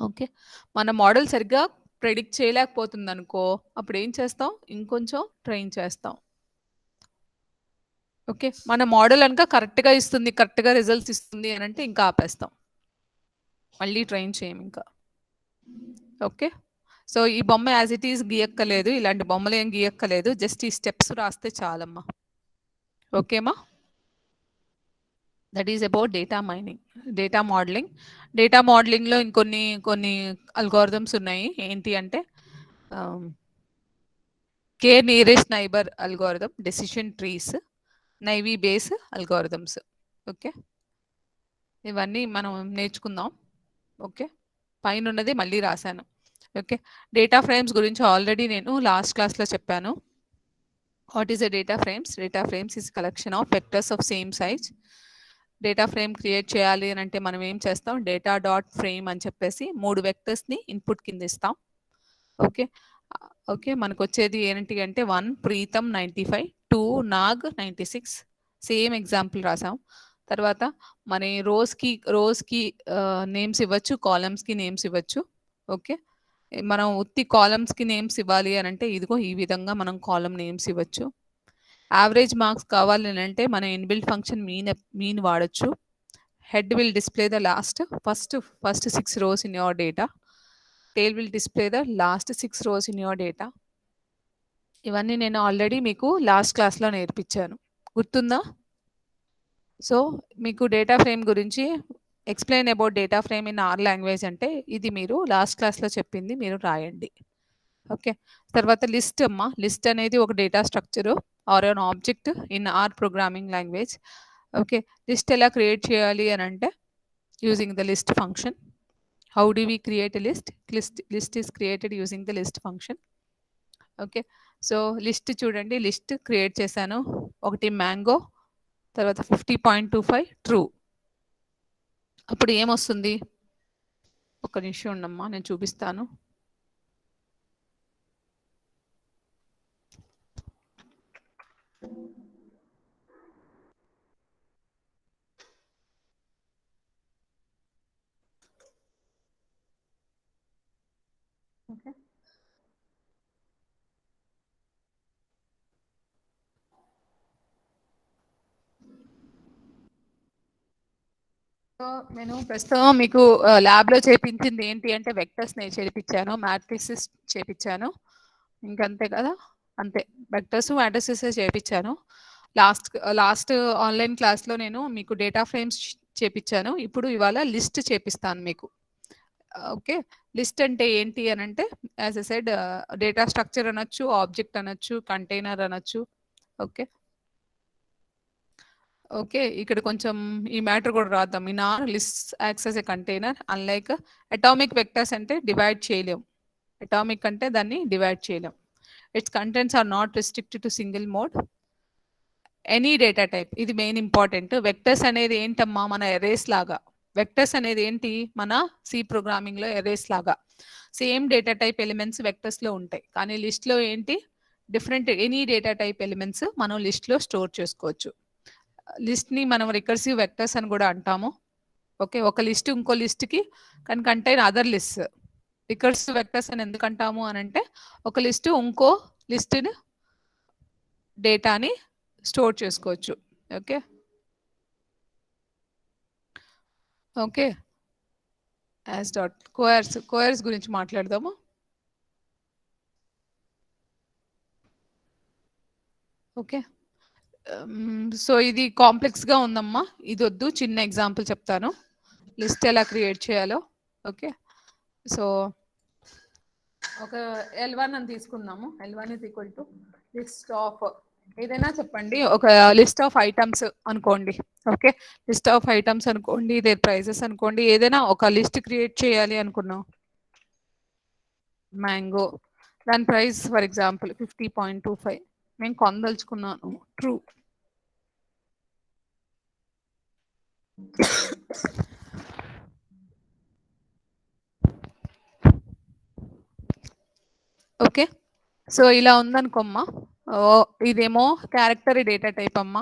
ఓకే. మన మోడల్ సరిగ్గా ప్రెడిక్ట్ చేయలేకపోతుందనుకో, అప్పుడేం చేస్తాం? ఇంకొంచెం ట్రైన్ చేస్తాం. ఓకే. మన మోడల్ గనక కరెక్ట్‌గా ఇస్తుంది, కరెక్ట్‌గా రిజల్ట్స్ ఇస్తుంది అనంటే ఇంకా ఆపేస్తాం. మళ్ళీ ట్రైన్ చేయమింకా. ఓకే. సో, ఈ బొమ్మ యాస్ ఇట్ ఈజ్ గీయక్కలేదు. ఇలాంటి బొమ్మలేం గీయక్కలేదు. జస్ట్ ఈ స్టెప్స్ రాస్తే చాలమ్మా. ఓకేమా? That is about data mining. Data modelling. Data మోడలింగ్‌లో కొన్ని అల్గోరిథమ్స్ ఉన్నాయి. ఏంటి అంటే K nearest neighbour algorithm, decision trees, naive Bayes algorithms. Okay. ఇవన్నీ మనం నేర్చుకుందాం. ఓకే. పైనున్నది మళ్ళీ రాశాను. ఓకే. డేటా ఫ్రేమ్స్ గురించి ఆల్రెడీ నేను లాస్ట్ క్లాస్‌లో చెప్పాను. What is a data frames? Data frames is collection of vectors of same size. Data frame create చేయాలి అని అంటే మనం ఏం చేస్తాం? డేటా డాట్ ఫ్రేమ్ అని చెప్పేసి 3 వెక్టర్స్‌ని ఇన్పుట్ కింద ఇస్తాం. ఓకే. ఓకే. మనకొచ్చేది ఏంటి అంటే 1 ప్రీతం 95, 2 నాగ్ 96 సేమ్ ఎగ్జాంపుల్ రాసాం. తర్వాత మన రోస్‌కి నేమ్స్ ఇవ్వచ్చు. కాలమ్స్‌కి నేమ్స్ ఇవ్వచ్చు. ఓకే. మనం ఉత్తి కాలమ్స్‌కి నేమ్స్ ఇవ్వాలి అనంటే ఇదిగో ఈ విధంగా మనం కాలమ్ నేమ్స్ ఇవ్వచ్చు. యావరేజ్ మార్క్స్ కావాలి అనంటే మన ఇన్‌బిల్ట్ ఫంక్షన్ మీన్ వాడొచ్చు. Head will display the first 6 rows in your data. Tail will display the last 6 rows in your data. ఇవన్నీ నేను ఆల్రెడీ మీకు లాస్ట్ క్లాస్‌లో నేర్పించాను. గుర్తుందా? సో, మీకు డేటా ఫ్రేమ్ గురించి explain about data frame in R language అంటే ఇది మీరు లాస్ట్ క్లాస్‌లో చెప్పింది మీరు రాయండి. ఓకే. తర్వాత లిస్ట్ అమ్మా. లిస్ట్ అనేది ఒక data structure or an object in R programming language. Okay. List ఎలా క్రియేట్ చేయాలి అనంటే using the list function. How do we create a list? List is created using the list function. Okay. So, list చూడండి. List create చేశాను. ఒకటి mango, తర్వాత 50.25 true. అప్పుడు ఏమొస్తుంది? ఒక్క నిమిషం ఉండమ్మా నేను చూపిస్తాను. ఓకే. సో, నేను ప్రస్తుతం మీకు ల్యాబ్‌లో చేపించింది ఏంటి అంటే వెక్టర్స్‌ని చేపిచ్చాను. మ్యాట్రిసెస్ చేపిచ్చాను. ఇంకంతే కదా! అంతే. వెక్టర్స్, మ్యాట్రిసెసే చేపిచ్చాను. లాస్ట్ లాస్ట్ ఆన్‌లైన్ క్లాస్‌లో నేను మీకు డేటా ఫ్రేమ్స్ చేపిచ్చాను. ఇప్పుడు ఇవాళ లిస్ట్ చేపిస్తాను మీకు. ఓకే. లిస్ట్ అంటే ఏంటి అనంటే as I said data structure అనొచ్చు, ఆబ్జెక్ట్ అనొచ్చు, కంటైనర్ అనొచ్చు. ఓకే. ఓకే. ఇక్కడ కొంచెం ఈ మ్యాటర్ కూడా రాద్దాం. In R lists acts as a container unlike atomic vectors అంటే డివైడ్ చేయలేం. అటామిక్ అంటే దాన్ని డివైడ్ చేయలేం. Its contents are not restricted to single mode. Any data type ఇది మెయిన్ ఇంపార్టెంట్. వెక్టర్స్ అనేది ఏంటమ్మా మన ఎరేస్ లాగా. వెక్టర్స్ అనేది ఏంటి మన సి ప్రోగ్రామింగ్‌లో ఎరేస్ లాగా. సేమ్ డేటా టైప్ ఎలిమెంట్స్ వెక్టర్స్‌లో ఉంటాయి. కానీ లిస్ట్‌లో ఏంటి different any data type elements మనం లిస్ట్‌లో స్టోర్ చేసుకోవచ్చు. లిస్ట్‌ని మనం రికర్సివ్ వెక్టర్స్ అని కూడా అంటాము. ఓకే. ఒక లిస్ట్ ఇంకో లిస్ట్‌కి can contain other lists. Recursive vectors అని ఎందుకంటాము అనంటే ఒక లిస్ట్ ఇంకో లిస్ట్‌ని డేటాని స్టోర్ చేసుకోవచ్చు. ఓకే. ఓకే. యాస్ డాట్ కోయర్స్ గురించి మాట్లాడదాము. ఓకే. సో, ఇది కాంప్లెక్స్‌గా ఉందమ్మా. ఇదొద్దు చిన్న ఎగ్జాంపుల్ చెప్తాను. లిస్ట్ ఎలా క్రియేట్ చేయాలో. ఓకే, సో ఒక L1 అని తీసుకుందాము. L1 is equal to list of ఏదైనా చెప్పండి, ఒక లిస్ట్ ఆఫ్ ఐటమ్స్ అనుకోండి. ఓకే, లిస్ట్ ఆఫ్ ఐటమ్స్ అనుకోండి, ఇదే ప్రైజెస్ అనుకోండి, ఏదైనా ఒక లిస్ట్ క్రియేట్ చేయాలి అనుకున్నాం. మ్యాంగో, దాని ప్రైస్ ఫర్ ఎగ్జాంపుల్ 50.25. నేను కొనదలుచుకున్నాను, ట్రూ. ఓకే, సో ఇలా ఉందనుకోమ్మా. ఇదేమో క్యారెక్టర్ డేటా టైప్ అమ్మా,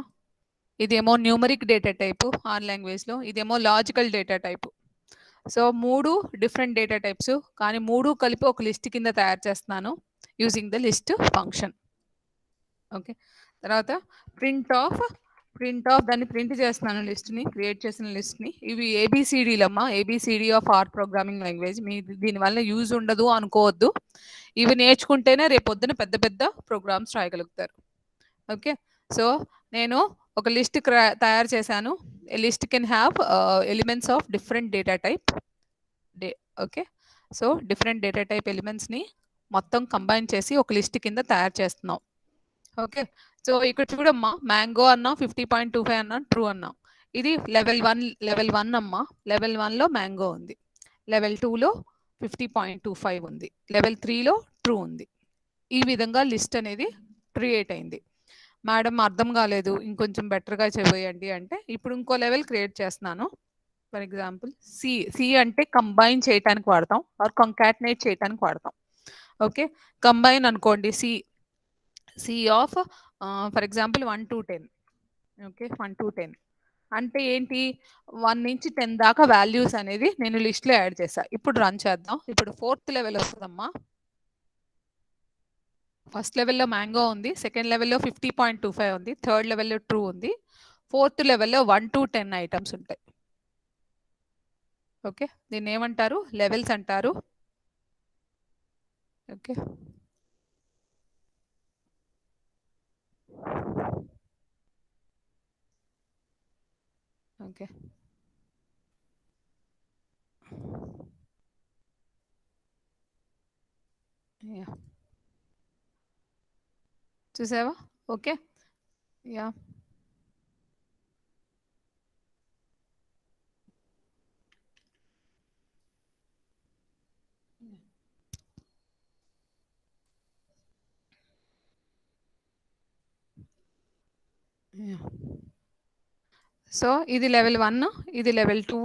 ఇదేమో న్యూమరిక్ డేటా టైపు ఆర్ లాంగ్వేజ్లో, ఇదేమో లాజికల్ డేటా టైపు. సో మూడు డిఫరెంట్ డేటా టైప్స్, కానీ మూడు కలిపి ఒక లిస్ట్ కింద తయారు చేస్తున్నాను using the list function. Okay, తర్వాత ప్రింట్ ఆఫ్ దాన్ని ప్రింట్ చేస్తున్నాను, లిస్ట్ని క్రియేట్ చేసిన లిస్ట్ని. ఇవి ఏబిసిడీలమ్మా, ABCD of R programming language. మీ దీనివల్ల యూజ్ ఉండదు అనుకోవద్దు, ఇవి నేర్చుకుంటేనే రేపొద్దున పెద్ద పెద్ద ప్రోగ్రామ్స్ రాయగలుగుతారు. ఓకే, సో నేను ఒక లిస్ట్ తయారు చేశాను. List can have elements of different data type. Okay, so different data type ఎలిమెంట్స్ని మొత్తం కంబైన్ చేసి ఒక లిస్ట్ కింద తయారు చేస్తున్నాం. ఓకే, సో ఇక్కడ చూడమ్మా, మ్యాంగో అన్నాం, 50.25 అన్నాం, ట్రూ అన్నాం. ఇది లెవెల్ వన్ అమ్మా. లెవెల్ 1లో మ్యాంగో ఉంది, లెవెల్ 2లో 50.25 ఉంది, లెవెల్ 3లో ట్రూ ఉంది. ఈ విధంగా లిస్ట్ అనేది క్రియేట్ అయింది. మేడం అర్థం కాలేదు, ఇంకొంచెం బెటర్గా చేయండి అంటే, ఇప్పుడు ఇంకో లెవెల్ క్రియేట్ చేస్తున్నాను. ఫర్ ఎగ్జాంపుల్ సి అంటే కంబైన్ చేయడానికి వాడతాం, ఆర్ కంకాటినేట్ చేయడానికి వాడతాం. ఓకే, కంబైన్ అనుకోండి, C of for example 1 to 10. Okay, 1 to 10 అంటే ఏంటి, 1 నుంచి 10 దాకా వాల్యూస్ అనేది నేను లిస్ట్లో యాడ్ చేశా. ఇప్పుడు రన్ చేద్దాం. ఇప్పుడు 4th లెవెల్ వస్తుందమ్మా. ఫస్ట్ లెవెల్లో మ్యాంగో ఉంది, సెకండ్ లెవెల్లో 50.25 ఉంది, థర్డ్ లెవెల్లో ట్రూ ఉంది, 4th లెవెల్లో 1 to 10 ఐటమ్స్ ఉంటాయి. ఓకే, దీన్ని ఏమంటారు, లెవెల్స్ అంటారు. ఓకే, ఓకే, చూసావా. ఓకే, యా, సో ఇది లెవెల్ 1, ఇది లెవెల్ 2,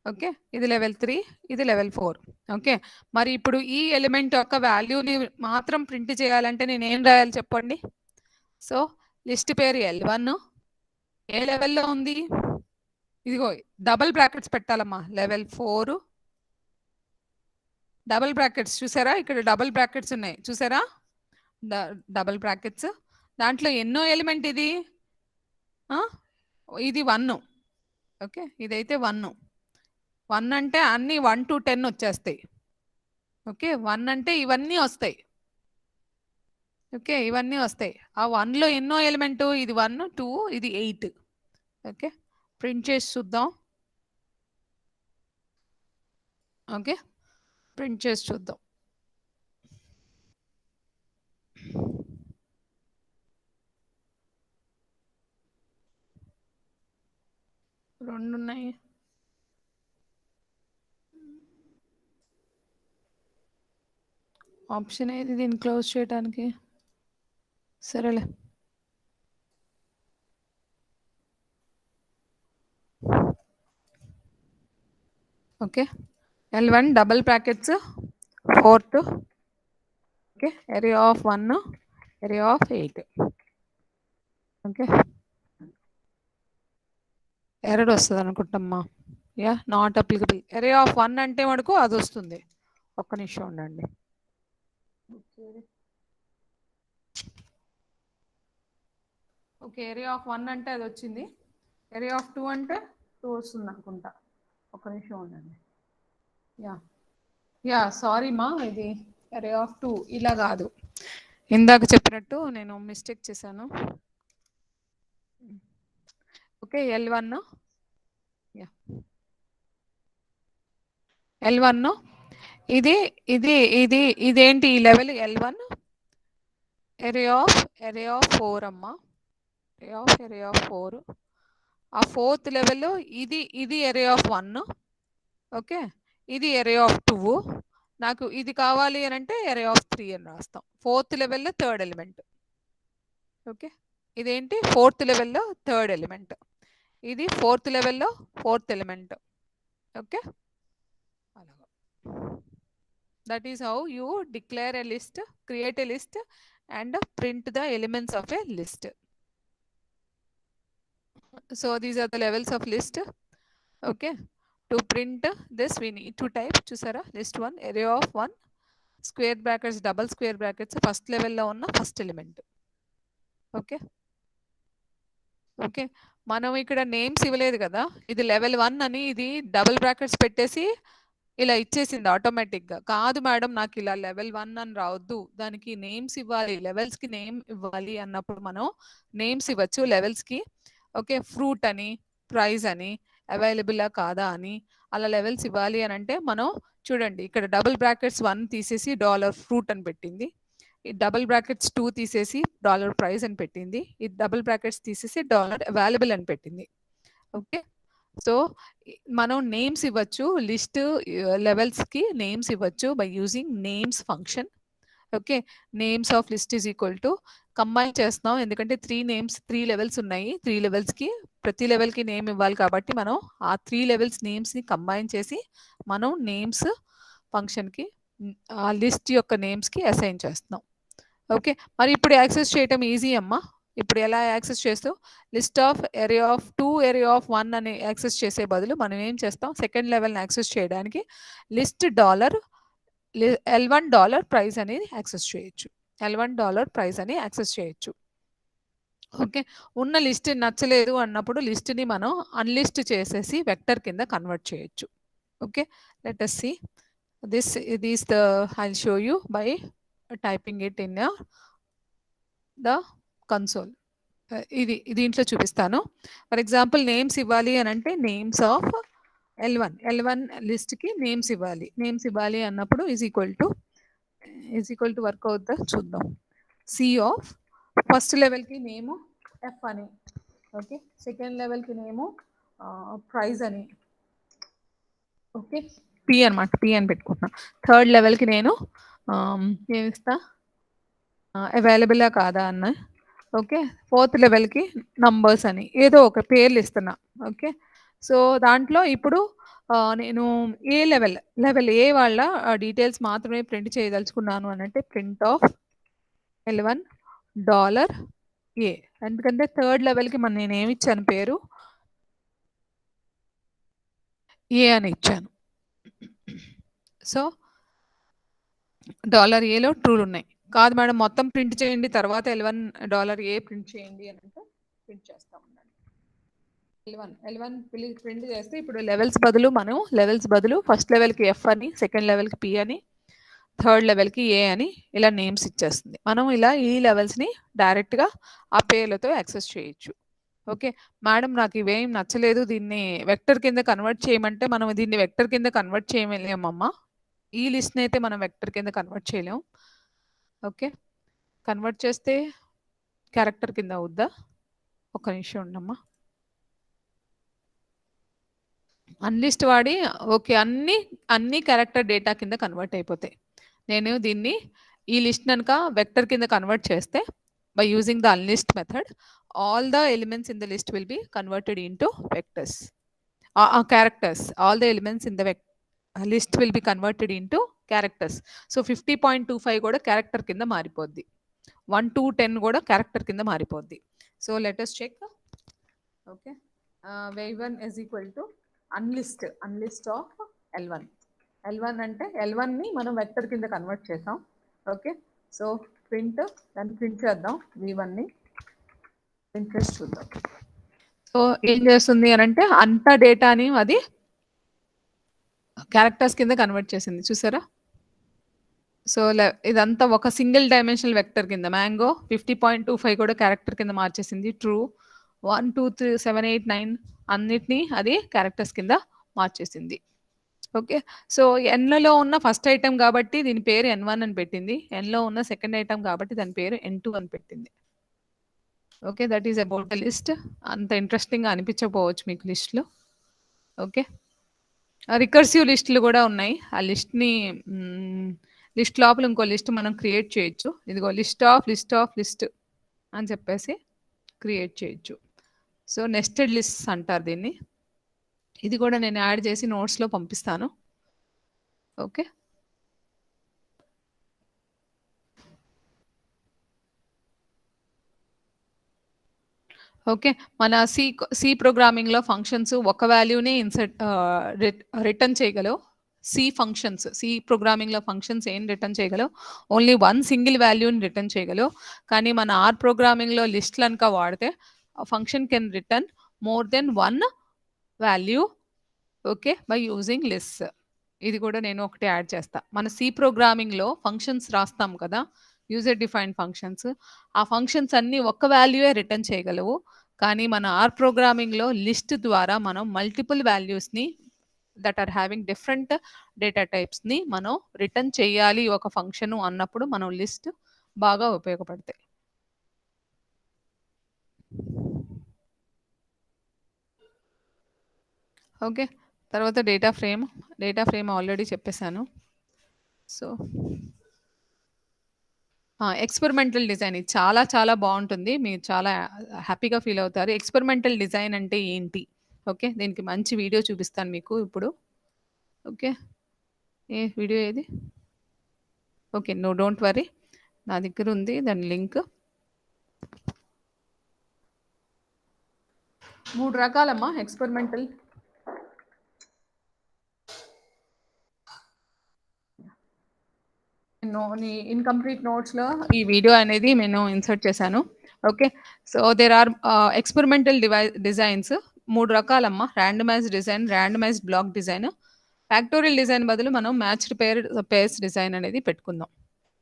ఓకే, ఇది లెవెల్ 3, ఇది లెవెల్ 4. ఓకే, మరి ఇప్పుడు ఈ ఎలిమెంట్ యొక్క వాల్యూని మాత్రం ప్రింట్ చేయాలంటే నేను ఏం రాయాలి చెప్పండి. సో లిస్ట్ పేరు L1, ఏ లెవెల్లో ఉంది, ఇదిగో డబుల్ బ్రాకెట్స్ పెట్టాలమ్మా, లెవెల్ 4, డబుల్ బ్రాకెట్స్ చూసారా, ఇక్కడ డబుల్ బ్రాకెట్స్ ఉన్నాయి చూసారా, డబుల్ బ్రాకెట్స్. దాంట్లో ఎన్నో ఎలిమెంట్ ఇది, ఇది 1. ఓకే, ఇదైతే 1 అంటే అన్ని 1 to 10 వచ్చేస్తాయి. ఓకే, 1 అంటే ఇవన్నీ వస్తాయి. ఓకే, ఇవన్నీ వస్తాయి. ఆ 1లో ఎన్నో ఎలిమెంటు, ఇది 1, 2, ఇది 8. ఓకే, ప్రింట్ చేసి చూద్దాం. ఓకే, ప్రింట్ చేసి చూద్దాం. రెండు ఉన్నాయి. ఆప్షన్ ఏది దీన్ని క్లోజ్ చేయడానికి, సరేలే. Okay, L1 double brackets 4th. Okay, array of 1, array of 8. Okay, error వస్తుంది అనుకుంటామ్మా. Yeah, not applicable. array of 1 అంటే మనకు అది వస్తుంది. ఒక్క నిమిషం ఉండండి. ఓకే, array of 1 అంటే అది వచ్చింది, array of 2 అంటే 2 వస్తుంది అనుకుంటా. ఒక్క నిమిషం ఉండండి. యా సారీ మా, ఇది array of 2 ఇలా కాదు, ఇందాక చెప్పినట్టు నేను మిస్టేక్ చేశాను. Okay, L1. యా, L1 ఇది ఇది ఇది ఇదేంటి ఈ లెవెల్ L1 array of 4 అమ్మా, array of 4. ఆ ఫోర్త్ లెవెల్ ఇది array of 1. ఓకే, ఇది array of 2. నాకు ఇది కావాలి అని అంటే array of 3 అని రాస్తాం. ఫోర్త్ లెవెల్లో థర్డ్ ఎలిమెంట్. ఓకే, ఇదేంటి ఫోర్త్ లెవెల్లో థర్డ్ ఎలిమెంట్, ఇది ఫోర్త్ లెవెల్లో ఫోర్త్ ఎలిమెంట్. ఓకే, అలాగా. That is how you declare a list, create a list and print the elements of a list. So these are the levels of list. Okay, to print this we need to type, chusara, list 1 array of 1 square brackets double square brackets first level lo unna first element. Okay, okay, మనం ఇక్కడ names ఇవ్వలేదు కదా, ఇది level 1 అని ఇది double brackets పెట్టేసి ఇలా ఇచ్చేసింది ఆటోమేటిక్గా. కాదు మేడం, నాకు ఇలా లెవెల్ 1 అని రావద్దు, దానికి నేమ్స్ ఇవ్వాలి, లెవెల్స్కి నేమ్ ఇవ్వాలి అన్నప్పుడు మనం నేమ్స్ ఇవ్వచ్చు లెవెల్స్కి. ఓకే, ఫ్రూట్ అని, ప్రైజ్ అని, అవైలబుల్లా కాదా అని అలా లెవెల్స్ ఇవ్వాలి అని అంటే మనం చూడండి, ఇక్కడ డబుల్ బ్రాకెట్స్ 1 తీసేసి డాలర్ ఫ్రూట్ అని పెట్టింది, ఈ డబుల్ బ్రాకెట్స్ 2 తీసేసి డాలర్ ప్రైజ్ అని పెట్టింది, ఈ డబుల్ బ్రాకెట్స్ తీసేసి డాలర్ అవైలబుల్ అని పెట్టింది. ఓకే, సో మనం నేమ్స్ ఇవ్వచ్చు, లిస్ట్ లెవెల్స్కి నేమ్స్ ఇవ్వచ్చు by using names function. Okay, names of list is equal to combine చేస్తున్నాం, ఎందుకంటే 3 నేమ్స్ 3 లెవెల్స్ ఉన్నాయి, 3 లెవెల్స్కి ప్రతి లెవెల్కి నేమ్ ఇవ్వాలి కాబట్టి మనం ఆ 3 లెవెల్స్ నేమ్స్ని కంబైన్ చేసి మనం నేమ్స్ ఫంక్షన్కి ఆ లిస్ట్ యొక్క నేమ్స్కి అసైన్ చేస్తున్నాం. ఓకే, మరి ఇప్పుడు యాక్సెస్ చేయటం ఈజీ అమ్మా. ఇప్పుడు ఎలా యాక్సెస్ చేస్తూ list of array of 2 array of 1 అని యాక్సెస్ చేసే బదులు మనం ఏం చేస్తాం, సెకండ్ లెవెల్ని యాక్సెస్ చేయడానికి లిస్ట్ $L1 ప్రైస్ అనేది యాక్సెస్ చేయొచ్చు, $L1 ప్రైస్ అని యాక్సెస్ చేయొచ్చు. ఓకే, ఉన్న లిస్ట్ నచ్చలేదు అన్నప్పుడు లిస్ట్ని మనం అన్లిస్ట్ చేసేసి వెక్టర్ కింద కన్వర్ట్ చేయొచ్చు. Okay, let us see this. Is the I'll show you by typing it in the console. ఇది దీంట్లో చూపిస్తాను. ఫర్ ఎగ్జాంపుల్ నేమ్స్ ఇవ్వాలి అని అంటే నేమ్స్ ఆఫ్ L1 లిస్ట్కి నేమ్స్ ఇవ్వాలి అన్నప్పుడు ఈజ్ ఈక్వల్ టు వర్క్ అవుతుందా చూద్దాం. సి ఆఫ్ ఫస్ట్ లెవెల్కి నేము ఎఫ్ అని, ఓకే, సెకండ్ లెవెల్కి నేము ప్రైజ్ అని, ఓకే, పి అనమాట, పి అని పెట్టుకుంటున్నా. థర్డ్ లెవెల్కి నేను ఏమిస్తా, అవైలబుల్లా కాదా అన్న. ఓకే, ఫోర్త్ లెవెల్కి నంబర్స్ అని ఏదో ఒక పేర్లు ఇస్తున్నా. ఓకే, సో దాంట్లో ఇప్పుడు నేను ఏ లెవెల్ ఏ వాళ్ళ డీటెయిల్స్ మాత్రమే ప్రింట్ చేయదలుచుకున్నాను అని అంటే ప్రింట్ ఆఫ్ $L1 ఏ, ఎందుకంటే థర్డ్ లెవెల్కి నేను ఏమి ఇచ్చాను, పేరు ఏ అని ఇచ్చాను. సో $Aలో ట్రూలు ఉన్నాయి. కాదు మేడం మొత్తం ప్రింట్ చేయండి తర్వాత $L1 ఏ ప్రింట్ చేయండి అని అంటే ప్రింట్ చేస్తా ఉండండి. L1 ప్రింట్ చేస్తే ఇప్పుడు లెవెల్స్ బదులు ఫస్ట్ లెవెల్కి ఎఫ్ అని, సెకండ్ లెవెల్కి పి అని, థర్డ్ లెవెల్కి ఏ అని ఇలా నేమ్స్ ఇచ్చేస్తుంది. మనం ఇలా ఈ లెవెల్స్ని డైరెక్ట్గా ఆ పేర్లతో యాక్సెస్ చేయొచ్చు. ఓకే మేడం, నాకు ఇవేం నచ్చలేదు, దీన్ని వెక్టర్ కింద కన్వర్ట్ చేయమంటే మనం దీన్ని వెక్టర్ కింద కన్వర్ట్ చేయలేమమ్మా. ఈ లిస్ట్ని అయితే మనం వెక్టర్ కింద కన్వర్ట్ చేయలేము. ఓకే, కన్వర్ట్ చేస్తే క్యారెక్టర్ కింద అవుద్దా? ఒక నిమిషం ఉండమ్మా. అన్లిస్ట్ వాడి ఓకే అన్ని క్యారెక్టర్ డేటా కింద కన్వర్ట్ అయిపోతాయి. నేను దీన్ని ఈ లిస్ట్ కనుక వెక్టర్ కింద కన్వర్ట్ చేస్తే by using the unlist method all the elements in the list will be converted into vectors, characters. All the elements in the list will be converted into characters. So 50.25 కూడా character కింద మారిపోద్ది, 1 to 10 కూడా character కింద మారిపోద్ది. So let us check. Okay, v1 is equal to unlist of L1 అంటే L1ని మనం vector కింద convert చేసాం. ఓకే, సో దాన్ని ప్రింట్ చేద్దాం, v1ని ప్రింట్ చేసి చూద్దాం. సో ఏం చేస్తుంది అని అంటే అంత డేటాని అది క్యారెక్టర్స్ కింద కన్వర్ట్ చేసింది, చూసారా? సో ఇదంతా ఒక సింగిల్ డైమెన్షనల్ వెక్టర్ కింద మ్యాంగో 50.25 కూడా క్యారెక్టర్ కింద మార్చేసింది. ట్రూ 1 2 3 7 8 9 అన్నిటినీ అది క్యారెక్టర్స్ కింద మార్చేసింది. ఓకే. సో, ఎన్‌లో ఉన్న ఫస్ట్ ఐటెమ్ గాబట్టి దీని పేరు ఎన్1 అని పెట్టింది. ఎన్‌లో ఉన్న సెకండ్ ఐటెమ్ కాబట్టి దాని పేరు ఎన్2 అని పెట్టింది. Okay. That is about the list. అంత ఇంట్రెస్టింగ్‌గా అనిపించకపోవచ్చు మీకు లిస్ట్‌లు. ఓకే. రికర్సివ్ లిస్ట్‌లు గూడా ఉన్నాయి. ఆ లిస్ట్‌ని లిస్ట్ లోపల ఇంకో లిస్ట్ మనం క్రియేట్ చేయొచ్చు. ఇదిగో లిస్ట్ అని చెప్పేసి క్రియేట్ చేయొచ్చు. సో, నెస్టెడ్ లిస్ట్స్ అంటారు దీన్ని. ఇది కూడా నేను యాడ్ చేసి నోట్స్‌లో పంపిస్తాను. ఓకే. ఓకే. మన సి ప్రోగ్రామింగ్‌లో ఫంక్షన్స్ ఒక వాల్యూనే రిటర్న్ చేయగలవు. సి ప్రోగ్రామింగ్‌లో ఫంక్షన్స్ ఏం రిటర్న్ చేయగలవు? ఓన్లీ వన్ సింగిల్ వాల్యూని రిటర్న్ చేయగలవు. కానీ మన ఆర్ ప్రోగ్రామింగ్‌లో లిస్ట్‌లు గనక వాడితే function can return more than one value. Okay. By using lists. ఇది కూడా నేను ఒకటి యాడ్ చేస్తా. మన సి ప్రోగ్రామింగ్‌లో ఫంక్షన్స్ రాస్తాం కదా! User defined functions. ఆ ఫంక్షన్స్ అన్నీ ఒక్క వాల్యూయే రిటర్న్ చేయగలవు. కానీ మన ఆర్ ప్రోగ్రామింగ్‌లో లిస్ట్ ద్వారా మనం మల్టిపుల్ వాల్యూస్‌ని that are having different data టైప్స్‌ని మనం రిటర్న్ చేయాలి ఒక ఫంక్షను అన్నప్పుడు మనం లిస్ట్ బాగా ఉపయోగపడతాయి. ఓకే. తర్వాత డేటా ఫ్రేమ్ ఆల్రెడీ చెప్పేసాను. సో ఎక్స్పెరిమెంటల్ డిజైన్ ఇది చాలా చాలా బావుంటుంది. మీరు చాలా హ్యాపీగా ఫీల్ అవుతారు. ఎక్స్పెరిమెంటల్ డిజైన్ అంటే ఏంటి? ఓకే. దీనికి మంచి వీడియో చూపిస్తాను మీకు ఇప్పుడు. ఓకే. వీడియో ఏది? ఓకే. No don't worry. నా దగ్గర ఉంది దాని లింక్. 3 రకాలమ్మా ఎక్స్పెరిమెంటల్. నీ ఇన్‌కంప్లీట్ నోట్స్‌లో ఈ వీడియో అనేది నేను ఇన్సర్ట్ చేశాను. Okay. So, there are experimental designs 3 రకాలమ్మా. Randomised block design. Factorial design బదులు మనం మ్యాచ్డ్ పేర్స్ డిజైన్ అనేది పెట్టుకుందాం.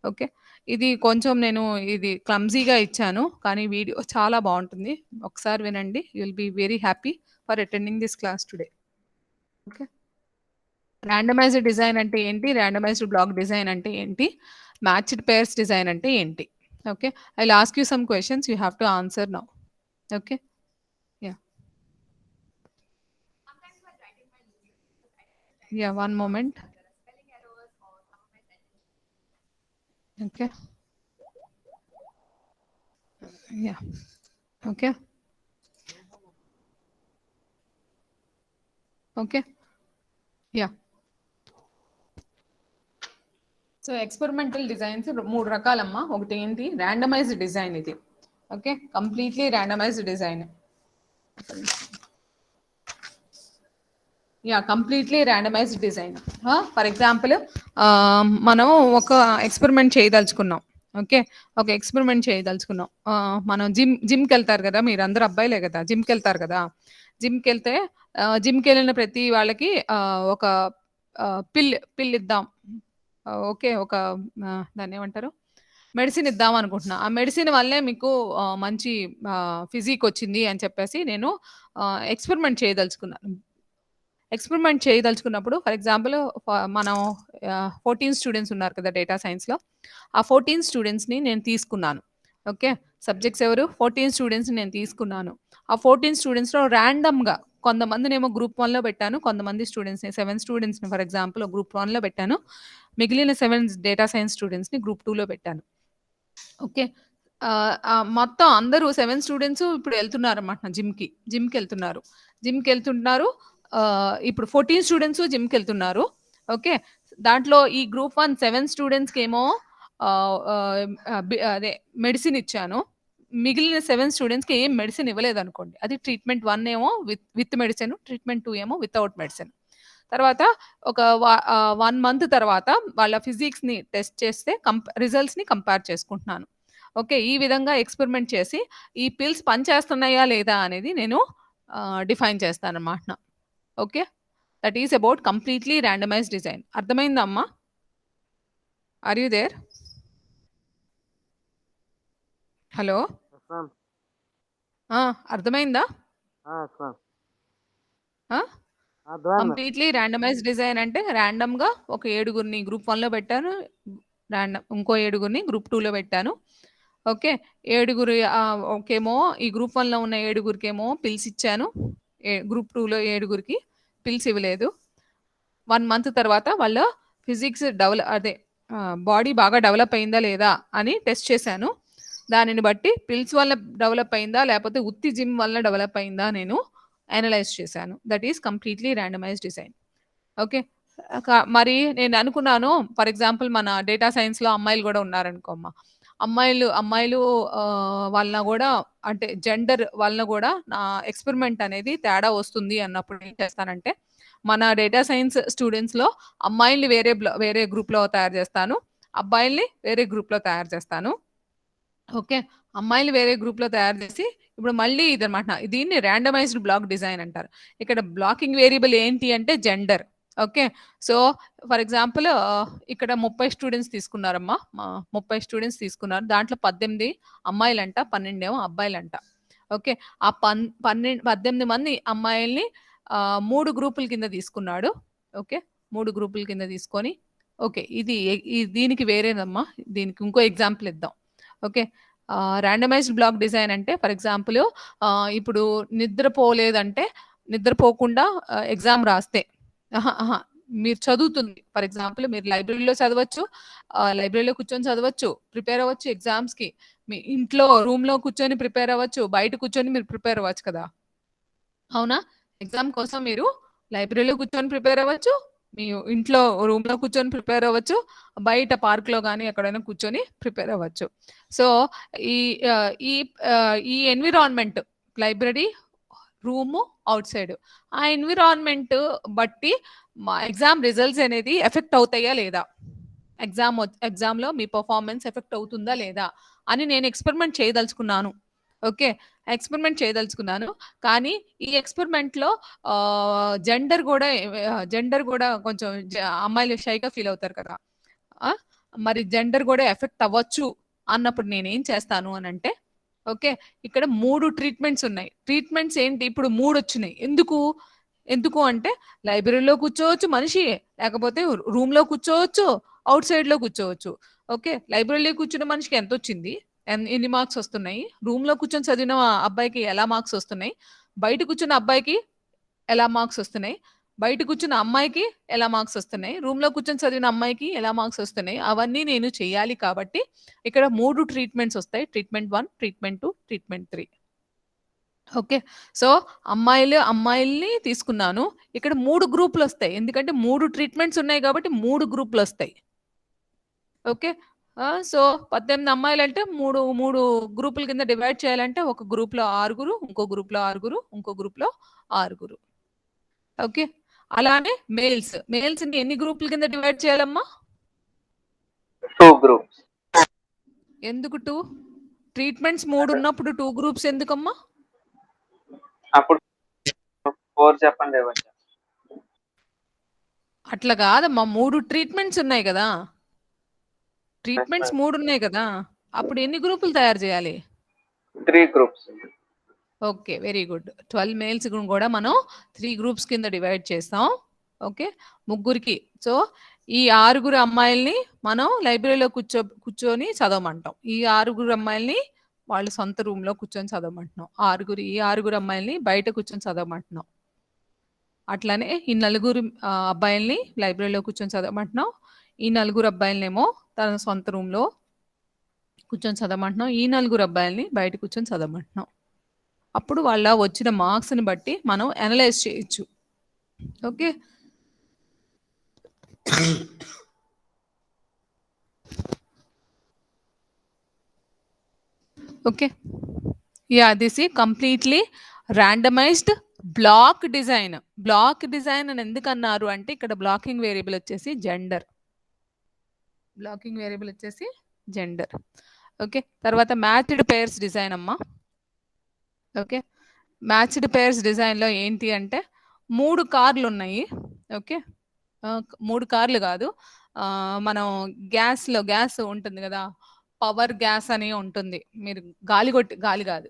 ఓకే. ఇది కొంచెం నేను ఇది క్లమ్జీగా ఇచ్చాను. కానీ వీడియో చాలా బావుంటుంది. ఒకసారి వినండి. You will be very happy for attending this class today. Okay. Randomised design అంటే ఏంటి? ర్యాండమైజ్డ్ బ్లాక్ డిజైన్ అంటే ఏంటి? మ్యాచ్డ్ పెయిర్స్ డిజైన్ అంటే ఏంటి? Okay. I will ask you some questions. You have to answer now. Okay. Yeah! Yeah! One moment. Okay. Yeah! Okay. Okay. Yeah! So, experimental designs 3 రకాలమ్మా. ఒకటి ఏంటి? Randomised design ఇది. Okay. Completely randomised design. Yeah! Completely randomised design. For example మనం ఒక experiment చేయదలుచుకున్నాం. Okay. ఒక experiment చేయదలుచుకున్నాం. మనం జిమ్‌కెళ్తారు గదా! మీరందరూ అబ్బాయిలే గదా! జిమ్‌కెళ్తారు గదా! జిమ్‌కెళ్తే జిమ్‌కెళ్ళిన ప్రతి వాళ్ళకి ఒక పిల్ ఇద్దాం. ఓకే. ఒక దాన్నేమంటారు? మెడిసిన్ ఇద్దాం అనుకుంటున్నా. ఆ మెడిసిన్ వల్లే మీకు మంచి ఫిజిక్ వచ్చింది అని చెప్పేసి నేను ఎక్స్‌పెరిమెంట్ చేయదలుచుకున్నాను. ఎక్స్‌పెరిమెంట్ చేయదలుచుకున్నప్పుడు ఫర్ ఎగ్జాంపుల్ మనం 14 స్టూడెంట్స్ ఉన్నారు కదా! డేటా సైన్స్‌లో. ఆ 14 స్టూడెంట్స్‌ని నేను తీసుకున్నాను. ఓకే. సబ్జెక్ట్స్ ఎవరు? 14 స్టూడెంట్స్‌ని నేను తీసుకున్నాను. ఆ 14 స్టూడెంట్స్‌లో ర్యాండమ్‌గా కొంతమందినేమో గ్రూప్ 1లో పెట్టాను. కొంతమంది స్టూడెంట్స్‌ని 7 స్టూడెంట్స్‌ని ఫర్ ఎగ్జాంపుల్ గ్రూప్ 1లో పెట్టాను. మిగిలిన 7 డేటా సైన్స్ స్టూడెంట్స్‌ని గ్రూప్ 2లో పెట్టాను. ఓకే. మొత్తం అందరూ 7 స్టూడెంట్సు ఇప్పుడు ఎళ్తున్నారన్నమాట జిమ్‌కెళ్తున్నారు. జిమ్‌కెళ్తున్నారు. ఇప్పుడు 14 స్టూడెంట్సు జిమ్‌కెళ్తున్నారు. ఓకే. దాంట్లో ఈ గ్రూప్ 1 7 స్టూడెంట్స్‌కేమో ఆహ్, ఆహ్, అదే మెడిసిన్ ఇచ్చాను. మిగిలిన 7 స్టూడెంట్స్‌కి ఏం మెడిసిన్ ఇవ్వలేదనుకోండి. అది ట్రీట్మెంట్ 1 ఏమో విత్ మెడిసిన్, ట్రీట్మెంట్ 2 ఏమో వితౌట్ మెడిసిన్. తర్వాత ఒక 1 మంత్ తర్వాత వాళ్ళ ఫిజిక్స్‌ని టెస్ట్ చేస్తే రిజల్ట్స్‌ని కంపేర్ చేసుకుంటున్నాను. ఓకే. ఈ విధంగా ఎక్స్‌పెరిమెంట్ చేసి ఈ పిల్స్ పనిచేస్తున్నాయా లేదా అనేది నేను డిఫైన్ చేస్తానన్నమాట. Okay. That is about completely randomised design. అర్థమైందా అమ్మా? Are you there? Hello! Yes ma'am. ఆ! అర్థమైందా? Yes ma'am. ఆ! కంప్లీట్లీ ర్యాండమైజ్డ్ డిజైన్ అంటే random గా ఒక ఏడుగురిని గ్రూప్ 1లో పెట్టాను. ఇంకో ఏడుగురిని గ్రూప్ 2లో పెట్టాను. ఓకే. ఏడుగురు ఓకేమో ఈ గ్రూప్ 1లో ఉన్న ఏడుగురికేమో పిల్స్ ఇచ్చాను. గ్రూప్ 2లో ఏడుగురికి పిల్స్ ఇవ్వలేదు. 1 మంత్ తర్వాత వాళ్ళ ఫిజిక్స్ అదే బాడీ బాగా డెవలప్ అయిందా లేదా అని టెస్ట్ చేశాను. దానిని బట్టి పిల్స్ వల్ల డెవలప్ అయిందా లేకపోతే ఉత్తి జిమ్ వల్ల డెవలప్ అయిందా నేను అనలైజ్ చేశాను. That is completely randomised design. Okay. మరి నేను అనుకున్నాను ఫర్ ఎగ్జాంపుల్ మన డేటా సైన్స్‌లో అమ్మాయిలు గూడా ఉన్నారనుకోమ్మా. అమ్మాయిలు అమ్మాయిలు వలన గూడా అంటే జెండర్ వలన గూడా నా ఎక్స్‌పెరిమెంట్ అనేది తేడా వస్తుంది అన్నప్పుడు ఏం చేస్తానంటే, మన డేటా సైన్స్ స్టూడెంట్స్‌లో అమ్మాయిల్ని వేరే గ్రూప్‌లో తయారు జేస్తాను. అబ్బాయిల్ని వేరే గ్రూప్‌లో తయారు చేస్తాను. ఓకే. అమ్మాయిలు వేరే గ్రూప్‌లో తయారు చేసి, ఇప్పుడు మళ్ళీ ఇదనమాట. దీన్ని ర్యాండమైజ్డ్ బ్లాక్ డిజైన్ అంటారు. ఇక్కడ బ్లాకింగ్ వేరియబుల్ ఏంటి అంటే gender. Okay. So, for example ఇక్కడ 30 స్టూడెంట్స్ తీసుకున్నారమ్మా. 30 స్టూడెంట్స్ తీసుకున్నారు. దాంట్లో 18 అమ్మాయిలంట, 12 ఏమో అబ్బాయిలంట. ఓకే. ఆ 18 మంది అమ్మాయిల్ని 3 గ్రూపుల కింద తీసుకున్నాడు. ఓకే. 3 గ్రూపుల కింద తీసుకొని ఓకే. దీనికి వేరేదమ్మా. దీనికి ఇంకో ఎగ్జాంపుల్ ఇద్దాం. ఓకే. ర్యాండమైజ్డ్ బ్లాక్ డిజైన్ అంటే ఫర్ ఎగ్జాంపుల్ ఇప్పుడు నిద్రపోకుండా ఎగ్జామ్ రాస్తే అహా! అహా! మీరు చదువుతుంది. ఫర్ ఎగ్జాంపుల్ మీరు లైబ్రరీలో చదవచ్చు. లైబ్రరీలో కూర్చొని చదవచ్చు. ప్రిపేర్ అవ్వచ్చు ఎగ్జామ్స్‌కి. మీ ఇంట్లో రూమ్‌లో కూర్చొని ప్రిపేర్ అవ్వచ్చు. బయట కూర్చొని మీరు ప్రిపేర్ అవ్వచ్చు కదా! అవునా? ఎగ్జామ్ కోసం మీరు లైబ్రరీలో కూర్చొని ప్రిపేర్ అవ్వచ్చు. మీ ఇంట్లో రూమ్‌లో కూర్చొని ప్రిపేర్ అవ్వచ్చు. బయట పార్క్‌లో గాని ఎక్కడైనా కూర్చొని ప్రిపేర్ అవ్వచ్చు. సో, ఈ ఈ ఎన్విరాన్మెంట్ లైబ్రరీ, రూము, ఔట్‌సైడ్ ఆ ఎన్విరాన్మెంట్ బట్టి మా ఎగ్జామ్ రిజల్ట్స్ అనేది ఎఫెక్ట్ అవుతాయా లేదా? ఎగ్జామ్‌లో మీ పెర్ఫార్మన్స్ ఎఫెక్ట్ అవుతుందా లేదా? అని నేను ఎక్స్‌పెరిమెంట్ చేయదలుచుకున్నాను. ఓకే. ఎక్స్‌పెరిమెంట్ చేయదలుచుకున్నాను. కానీ ఈ ఎక్స్‌పెరిమెంట్‌లో జెండర్ గూడా కొంచెం అమ్మాయిలు షైగా ఫీల్ అవుతారు కదా! ఆ! మరి జెండర్ గూడా ఎఫెక్ట్ అవ్వచ్చు అన్నప్పుడు నేనేం చేస్తాను అనంటే, ఓకే. ఇక్కడ 3 ట్రీట్మెంట్స్ ఉన్నాయి. ట్రీట్మెంట్స్ ఏంటి ఇప్పుడు 3 వచ్చినాయి. ఎందుకు అంటే లైబ్రరీలో కూర్చోవచ్చు మనిషి, లేకపోతే రూమ్‌లో కూర్చోవచ్చు, ఔట్‌సైడ్‌లో కూర్చోవచ్చు. ఓకే. లైబ్రరీలో కూర్చున్న మనిషికి ఎంతొచ్చింది? ఎన్ని మార్క్స్ వస్తున్నాయి? రూమ్‌లో కూర్చొని చదివిన అబ్బాయికి ఎలా మార్క్స్ వస్తున్నాయి? బయట కూర్చున్న అబ్బాయికి ఎలా మార్క్స్ వస్తున్నాయి? బయట కూర్చున్న అమ్మాయికి ఎలా మార్క్స్ వస్తున్నాయి? రూమ్‌లో కూర్చొని చదివిన అమ్మాయికి ఎలా మార్క్స్ వస్తున్నాయి? అవన్నీ నేను చేయాలి కాబట్టి ఇక్కడ 3 ట్రీట్మెంట్స్ వస్తాయి. Treatment 1, treatment 2, treatment 3. Okay. So, అమ్మాయిల్ని తీసుకున్నాను. ఇక్కడ 3 గ్రూపులొస్తాయి. ఎందుకంటే 3 ట్రీట్మెంట్స్ ఉన్నాయి కాబట్టి 3 గ్రూపులొస్తాయి. ఓకే. సో, 18 అమ్మాయిలంటే 3 గ్రూపుల కింద డివైడ్ చేయాలంటే ఒక గ్రూప్‌లో 6, ఇంకో గ్రూప్‌లో 6, ఇంకో గ్రూప్‌లో 6. ఓకే. అలానే మేల్స్‌ని ఎన్ని గ్రూపుల కింద డివైడ్ చేయాలమ్మా? 2 గ్రూప్స్. ఎందుకు 2? ట్రీట్మెంట్స్ 3 ఉన్నప్పుడు 2 గ్రూప్స్ ఎందుకమ్మా? అప్పుడు 4 చెప్పండి ఇవ్వచ్చు. అట్లా కాదమ్మా. 3 ట్రీట్మెంట్స్ ఉన్నాయి కదా! ట్రీట్మెంట్స్ 3 ఉన్నాయి కదా! అప్పుడు ఎన్ని గ్రూపులు తయారు చేయాలి? 3 groups. Okay. Very good. 12 males కూడా మనం 3 గ్రూప్స్ కింద డివైడ్ చేస్తాం. ఓకే. ముగ్గురికి. సో, ఈ 6 అమ్మాయిల్ని మనం లైబ్రరీలో కూర్చొని చదవమంటాం. ఈ 6 అమ్మాయిల్ని వాళ్ళ సొంత రూమ్‌లో కూర్చొని చదవమంటున్నాం. ఈ 6 అమ్మాయిల్ని బయట కూర్చొని చదవమంటున్నాం. అట్లనే ఈ 4 అబ్బాయిల్ని లైబ్రరీలో కూర్చొని చదవమంటున్నాం. ఈ 4 అబ్బాయిలనేమో తన సొంత రూమ్‌లో కూర్చొని చదవమంటున్నాం. ఈ 4 అబ్బాయిల్ని బయట కూర్చొని చదవమంటున్నాం. అప్పుడు వాళ్ళ వచ్చిన మార్క్స్‌ని బట్టి మనం అనలైజ్ చేయొచ్చు. Okay. Okay. Yeah! This is completely randomised block design. Block design అని ఎందుకన్నారు అంటే ఇక్కడ బ్లాకింగ్ వేరియబుల్ వచ్చేసి జెండర్. బ్లాకింగ్ వేరియబుల్ వచ్చేసి జెండర్. ఓకే. తర్వాత మ్యాచ్డ్ పెయిర్స్ డిజైన్ అమ్మా. ఓకే. మ్యాచ్డ్ పెయిర్స్ డిజైన్‌లో ఏంటి అంటే 3 కార్లున్నాయి. ఓకే. 3 కార్లు కాదు. మనం గ్యాస్ ఉంటుంది కదా! పవర్ గ్యాస్ అని ఉంటుంది. మీరు గాలి కాదు.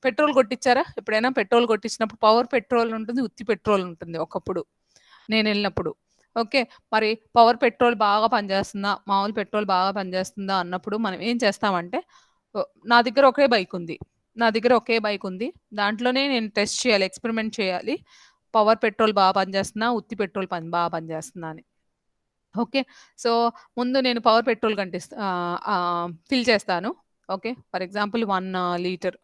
పెట్రోల్ కొట్టించారా? ఎప్పుడైనా పెట్రోల్ కొట్టించినప్పుడు పెట్రోల్ ఉంటుంది. ఉత్తి పెట్రోల్ ఉంటుంది ఒకప్పుడు. నేనెళ్ళినప్పుడు. ఓకే. మరి పవర్ పెట్రోల్ బాగా పనిచేస్తుందా? మామూలు పెట్రోల్ బాగా పనిచేస్తుందా? అన్నప్పుడు మనం ఏం చేస్తామంటే నా దగ్గర ఒకే బైక్ ఉంది. నా దగ్గర ఒకే బైక్ ఉంది. దాంట్లోనే నేను టెస్ట్ చేయాలి. ఎక్స్‌పెరిమెంట్ చేయాలి. పవర్ పెట్రోల్ బా పనిచేస్తుందా? ఉత్తి పెట్రోల్ బా పనిచేస్తుందా అని. ఓకే. సో, ముందు నేను పవర్ పెట్రోల్ ఫిల్ చేస్తాను. ఓకే. ఫర్ ఎగ్జాంపుల్ 1 లీటర్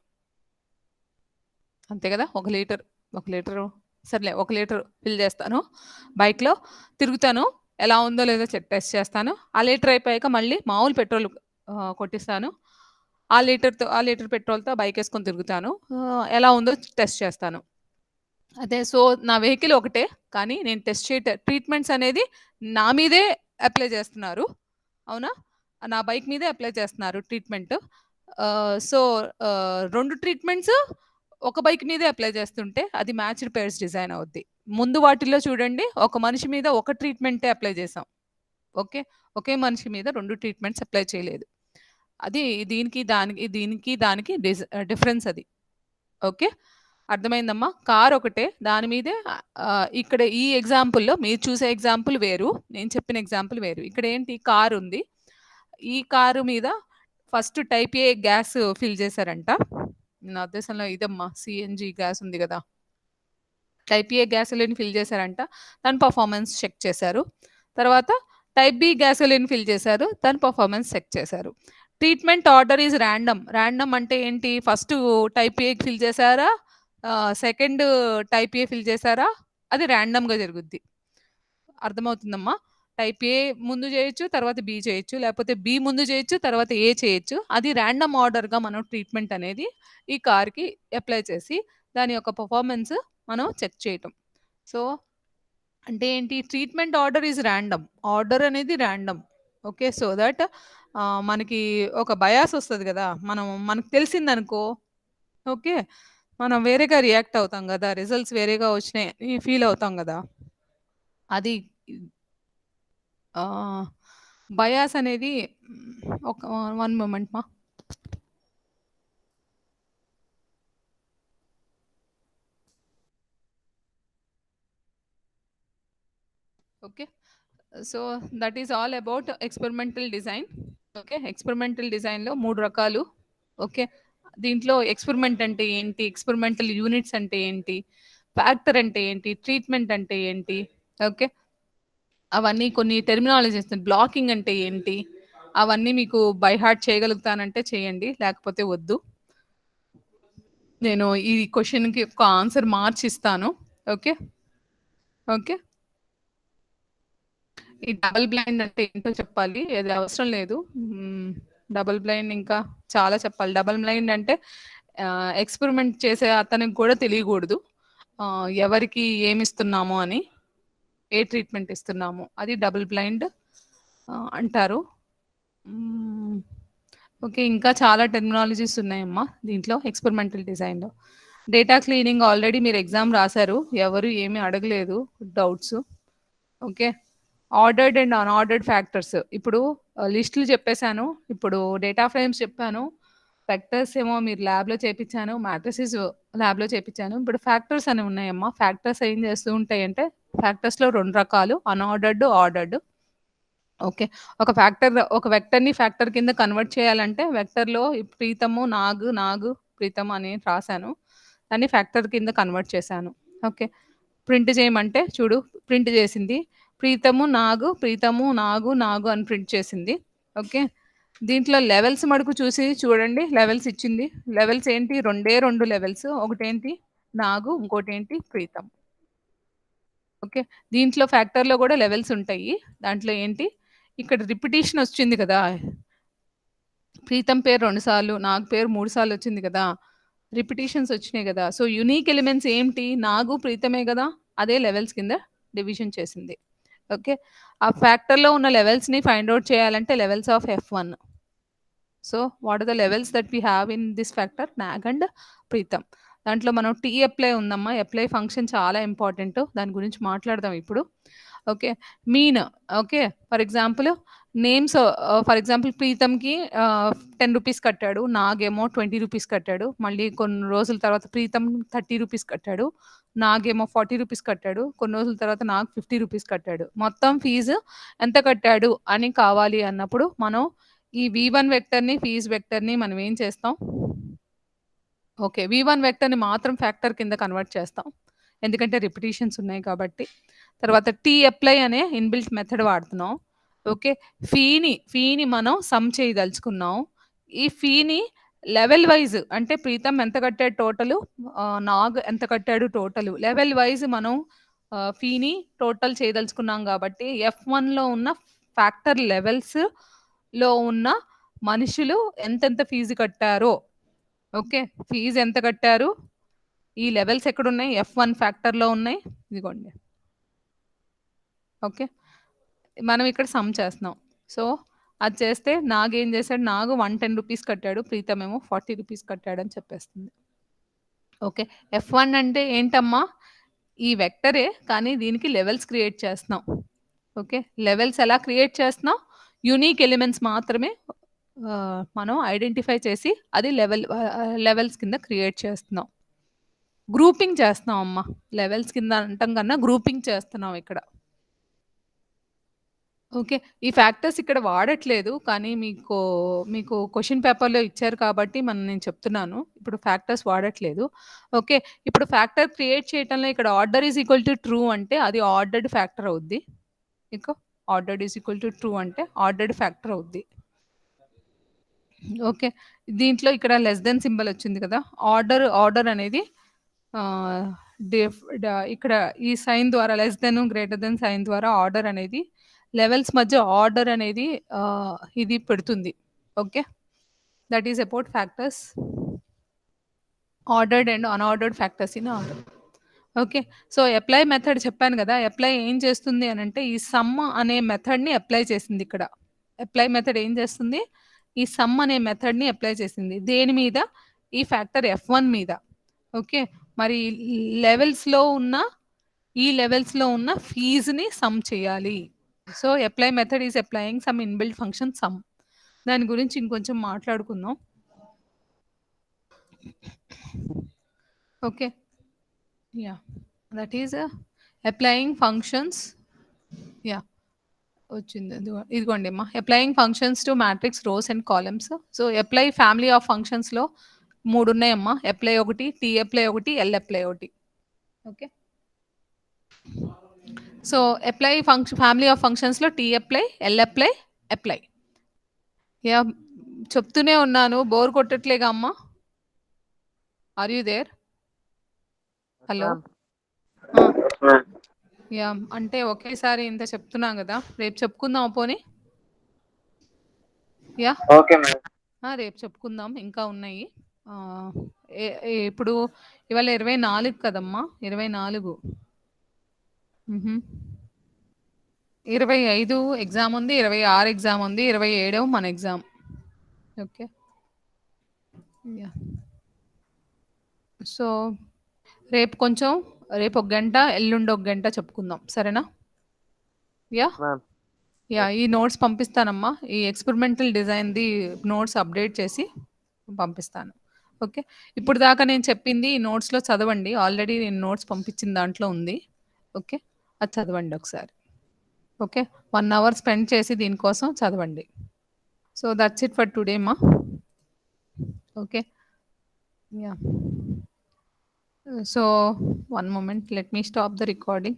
అంతే గదా! 1 లీటర్, 1 లీటరు సర్లే 1 లీటర్ ఫిల్ చేస్తాను. బైక్‌లో తిరుగుతాను. ఎలా ఉందో లేదో టెస్ట్ చేస్తాను. ఆ లీటర్ అయిపోయాక మళ్ళీ మామూలు పెట్రోల్ కొట్టిస్తాను. ఆ లీటర్ పెట్రోల్‌తో బైకేసుకొని తిరుగుతాను. ఎలా ఉందో టెస్ట్ చేస్తాను. అదే సో, నా వెహికల్ ఒకటే. కానీ నేను టెస్ట్ ట్రీట్మెంట్స్ అనేది నా మీదే అప్లై చేస్తున్నారు. అవునా? నా బైక్ మీదే అప్లై చేస్తున్నారు ట్రీట్మెంట్. సో, 2 ట్రీట్మెంట్స్ ఒక బైక్ మీదే అప్లై చేస్తుంటే అది మ్యాచ్డ్ పెయిర్స్ డిజైన్ అవుద్ది. ముందు వాటిల్లో చూడండి ఒక మనిషి మీద ఒక ట్రీట్మెంటే అప్లై చేసాం. ఓకే. ఒకే మనిషి మీద 2 ట్రీట్మెంట్స్ అప్లై చేయలేదు. అది దీనికి దానికి డిఫరెన్స్ అది. ఓకే. అర్థమైందమ్మా? కార్ ఒకటే. దాని మీదే ఇక్కడ ఈ ఎగ్జాంపుల్‌లో మీరు చూసే ఎగ్జాంపుల్ వేరు. నేను చెప్పిన ఎగ్జాంపుల్ వేరు. ఇక్కడేంటి కారుంది. ఈ కారు మీద ఫస్ట్ టైప్ ఏ గ్యాస్ ఫిల్ చేశారంట. నా ఉద్దేశంలో ఇదమ్మా సీఎన్‌జీ గ్యాస్ ఉంది గదా! టైప్ ఏ గ్యాసోలిన్ ఫిల్ చేశారంట. దాని పెర్ఫార్మన్స్ చెక్ చేశారు. తర్వాత టైప్ బి గ్యాసోలిన్ ఫిల్ చేశారు. దాని పెర్ఫార్మన్స్ చెక్ చేశారు. Treatment order is random. Random అంటే ఏంటి? ఫస్ట్ టైప్ ఏ ఫిల్ చేశారా? సెకండ్ టైప్ ఏ ఫిల్ చేశారా? అది రాండమ్‌గా జరుగుద్ది. అర్థమవుతుందమ్మా? టైప్ ఏ ముందు చేయొచ్చు. తర్వాత బి చేయొచ్చు. లేకపోతే బి ముందు చేయొచ్చు. తర్వాత ఏ చేయొచ్చు. అది రాండమ్ ఆర్డర్‌గా మనం ట్రీట్మెంట్ అనేది ఈ కార్‌కి అప్లై చేసి దాని యొక్క పెర్ఫార్మన్స్ మనం చెక్ చేయటం. సో, అంటే ఏంటి? Treatment order is random. Order అనేది రాండమ్. ఓకే. సో థట్ మనకి ఒక బయాస్ ఒస్తది గదా! మనకు తెలిసిందనుకో ఓకే. మనం వేరేగా రియాక్ట్ అవుతాం గదా! రిజల్ట్స్ వేరేగా వచ్చినాయి ఫీల్ అవుతాం గదా! అది ఆహ్, బయాస్ అనేది ఒక 1 మొమెంట్ మా. Okay. So, that is all about experimental design. Okay. Experimental డిజైన్‌లో 3 రకాలు. ఓకే. దీంట్లో ఎక్స్‌పెరిమెంట్ అంటే ఏంటి? ఎక్స్‌పెరిమెంటల్ యూనిట్స్ అంటే ఏంటి? ఫ్యాక్టర్ అంటే ఏంటి? ట్రీట్మెంట్ అంటే ఏంటి? ఓకే. అవన్నీ కొన్ని టెర్మినాలజీస్ బ్లాకింగ్ అంటే ఏంటి? అవన్నీ మీకు బై హార్ట్ చేయగలుగుతానంటే చేయండి. లేకపోతే వద్దు. నేను ఈ క్వెషన్‌కి ఒక ఆన్సర్ మార్చిస్తాను. ఓకే. ఓకే. ఈ డబుల్ బ్లైండ్ అంటే ఏంటో చెప్పాలి. అది అవసరం లేదు. డబుల్ బ్లైండ్ ఇంకా చాలా చెప్పాలి. డబుల్ బ్లైండ్ అంటే ఎక్స్‌పెరిమెంట్ చేసే అతనికి కూడా తెలియకూడదు. ఎవరికి ఏమిస్తున్నాము అని, ఏ ట్రీట్మెంట్ ఇస్తున్నాము. అది డబుల్ బ్లైండ్ అంటారు. హ్మ్. ఓకే. ఇంకా చాలా టెర్మినాలజీస్ ఉన్నాయమ్మా దీంట్లో ఎక్స్‌పెరిమెంటల్ డిజైన్‌లో. డేటా క్లీనింగ్ ఆల్రెడీ మీరు ఎగ్జామ్ రాసారు. ఎవరు ఏమి అడగలేదు doubts. Okay. Ordered and unordered factors. ఇప్పుడు లిస్టులు చెప్పేసాను. ఇప్పుడు డేటా ఫ్రేమ్స్ చెప్పాను. వెక్టర్స్ ఏమో మీరు ల్యాబ్‌లో చేపిచ్చాను. మ్యాట్రిసెస్ ల్యాబ్‌లో చేపిచ్చాను. ఇప్పుడు ఫ్యాక్టర్స్ అని ఉన్నాయమ్మా. ఫ్యాక్టర్స్ ఏం చేస్తూ ఉంటాయంటే ఫ్యాక్టర్స్‌లో 2 రకాలు అన్‌ఆర్డర్డ్, ఆర్డర్డ్. ఓకే. ఒక వెక్టర్‌ని ఫ్యాక్టర్ కింద కన్వర్ట్ చేయాలంటే వెక్టర్‌లో ప్రీతము, నాగు, ప్రీతము అని రాసాను. దాన్ని ఫ్యాక్టర్ కింద కన్వర్ట్ చేశాను. ఓకే. ప్రింట్ చేయమంటే చూడు ప్రింట్ చేసింది. ప్రీతము, నాగు అని ప్రింట్ చేసింది. ఓకే. దీంట్లో లెవెల్స్ మటుకు చూసి చూడండి. లెవెల్స్ ఇచ్చింది. లెవెల్స్ ఏంటి? 2 లెవెల్స్. ఒకటేంటి నాగు, ఇంకోటేంటి ప్రీతం. ఓకే. దీంట్లో ఫ్యాక్టర్‌లో గూడా లెవెల్స్ ఉంటాయి. దాంట్లో ఏంటి ఇక్కడ రిపిటీషన్ వచ్చింది కదా! ప్రీతం పేరు 2 సార్లు, నాగ్ పేరు 3 సార్లు వచ్చింది కదా! రిపిటీషన్స్ వచ్చినాయి గదా! సో, యూనిక్ ఎలిమెంట్స్ ఏంటి? నాగు, ప్రీతమే గదా! అదే లెవెల్స్ కింద డివిజన్ చేసింది. ఓకే. ఆ ఫ్యాక్టర్‌లో ఉన్న లెవెల్స్‌ని ఫైండ్ ఔట్ చేయాలంటే levels of F1. So, what are the levels that we have in this factor? Nag and Pritam. దాంట్లో మనం టీ అప్లై ఉందమ్మా. అప్లై ఫంక్షన్ చాలా ఇంపార్టెంట్. దాని గురించి మాట్లాడదాం ఇప్పుడు. Okay. Mean. Okay. For example names, for example ప్రీతమ్‌కి 10 రూపీస్ కట్టాడు. నాగేమో 20 రూపీస్ కట్టాడు. మళ్ళీ కొన్ని రోజుల తర్వాత ప్రీతమ్ 30 రూపీస్ కట్టాడు. నాగేమో 40 రూపీస్ కట్టాడు. కొన్ని రోజుల తర్వాత నాగ్ 50 రూపీస్ కట్టాడు. మొత్తం ఫీజు ఎంత కట్టాడు అని కావాలి అన్నప్పుడు మనం ఈ V1 వెక్టర్‌ని, ఫీజ్ వెక్టర్‌ని మనం ఏం చేస్తాం? ఓకే. V1 వెక్టర్‌ని మాత్రం ఫ్యాక్టర్ కింద కన్వర్ట్ చేస్తాం. ఎందుకంటే రిపిటీషన్స్ ఉన్నాయి కాబట్టి. తర్వాత అప్లై అనే ఇన్‌బిల్ట్ మెథడ్ వాడుతున్నాం. ఓకే. ఫీని మనం సమ్ చేయదలుచుకున్నాం. ఈ ఫీని లెవెల్ వైస్ అంటే ప్రీతమ్ ఎంత కట్టాడు టోటలు, నాగ్ ఎంత కట్టాడు టోటలు. లెవెల్ వైస్ మనం ఫీని టోటల్ చేయదలుచుకున్నాం కాబట్టి F1లో ఉన్న ఫ్యాక్టర్ లెవెల్స్‌లో ఉన్న మనుషులు ఎంతెంత ఫీజు కట్టారో, ఓకే. ఫీజ్ ఎంత కట్టారు? ఈ లెవెల్స్ ఎక్కడున్నాయి? F1 ఫ్యాక్టర్‌లో ఉన్నాయి. ఇదిగోండి. ఓకే. మనం ఇక్కడ సమ్ చేస్తున్నాం. సో, అది చేస్తే నాగేం చేశాడు? నాగు 110 రూపీస్ కట్టాడు. ప్రీతమ్ ఏమో 40 రూపీస్ కట్టాడని చెప్పేస్తుంది. ఓకే. F1 అంటే ఏంటమ్మా? ఈ వెక్టరే కానీ దీనికి లెవెల్స్ క్రియేట్ చేస్తున్నాం. ఓకే. లెవెల్స్ ఎలా క్రియేట్ చేస్తున్నాం? యూనిక్ ఎలిమెంట్స్ మాత్రమే మనం ఐడెంటిఫై చేసి అది లెవెల్స్ కింద క్రియేట్ చేస్తున్నాం. గ్రూపింగ్ చేస్తున్నాం అమ్మ. లెవెల్స్ కింద అంటాం కన్నా గ్రూపింగ్ చేస్తున్నాం ఇక్కడ. ఓకే. ఈ ఫ్యాక్టర్స్ ఇక్కడ వాడట్లేదు. కానీ మీకు క్వెషన్ పేపర్‌లో ఇచ్చారు కాబట్టి నేను చెప్తున్నాను. ఇప్పుడు ఫ్యాక్టర్స్ వాడట్లేదు. ఓకే. ఇప్పుడు ఫ్యాక్టర్ క్రియేట్ చేయటంలో ఇక్కడ order is equal to true అంటే అది ఆర్డర్డ్ ఫ్యాక్టర్ అవుద్ది. ఇక ordered is equal to true అంటే ఆర్డర్డ్ ఫ్యాక్టర్ అవుద్ది. ఓకే. దీంట్లో ఇక్కడ లెస్ దెన్ సింబల్ వచ్చింది కదా! ఆర్డర్ అనేది ఇక్కడ ఈ సైన్ ద్వారా less than, greater than sign ద్వారా ఆర్డర్ అనేది లెవెల్స్ మధ్య ఆర్డర్ అనేది ఇది పెడుతుంది. Okay. That is about factors. Ordered and unordered factors in order. Okay. So, apply method చెప్పాను కదా! అప్లై ఏం చేస్తుంది అనంటే ఈ సమ్ అనే మెథడ్‌ని అప్లై చేసింది ఇక్కడ. అప్లై మెథడ్ ఏం చేస్తుంది? ఈ సమ్ అనే మెథడ్‌ని అప్లై చేసింది. దేని మీద? ఈ ఫ్యాక్టర్ F1 మీద. ఓకే. మరి లెవెల్స్‌లో ఉన్న ఈ లెవెల్స్‌లో ఉన్న ఫీజ్‌ని సమ్ చేయాలి. సో, apply method is applying some inbuilt function sum. దాని గురించి ఇంకొంచెం మాట్లాడుకుందాం. Okay. Yeah! That is applying functions. Yeah! వచ్చింది. ఇదిగోండి అమ్మా. Applying functions to matrix rows and columns. So, apply family of ఫంక్షన్స్‌లో 3 ఉన్నాయమ్మా. అప్లై ఒకటి, అప్లై ఒకటి, అప్లై ఒకటి. Okay. So, apply family of ఫంక్షన్స్‌లో అప్లై, అప్లై, అప్లై. యాహ్! చెప్తూనే ఉన్నాను. బోర్ కొట్టట్లేగా అమ్మా? Are you there? హలో. ఆ! మ్యామ్. యాహ్! అంటే ఒకేసారి ఇంత చెప్తున్నా గదా! రేపు చెప్పుకుందామా పోనీ? యాహ్! Okay ma'am. రేపు చెప్పుకుందాం. ఇంకా ఉన్నాయి. ఇప్పుడు ఇవాళ 24 కదమ్మా! 24. 25 ఎగ్జామ్ ఉంది. 26 ఎగ్జామ్ ఉంది. 27 మన ఎగ్జామ్. ఓకే. యాహ్! సో, రేపు ఒక గంట, ఎల్లుండి ఒక గంట చెప్పుకుందాం. సరేనా? యాహ్! మ్యామ్. యాహ్! ఈ నోట్స్ పంపిస్తానమ్మా. ఈ ఎక్స్‌పెరిమెంటల్ డిజైన్‌ది నోట్స్ అప్డేట్ చేసి పంపిస్తాను. ఓకే. ఇప్పుడు దాకా నేను చెప్పింది ఈ నోట్స్‌లో చదవండి. ఆల్రెడీ నేను నోట్స్ పంపించిన దాంట్లో ఉంది. ఓకే. అది చదవండి ఒకసారి. ఓకే. 1 అవర్ స్పెండ్ చేసి దీనికోసం చదవండి. So, that's it for today మా. Okay. Yeah! So, one moment. Let me stop the recording.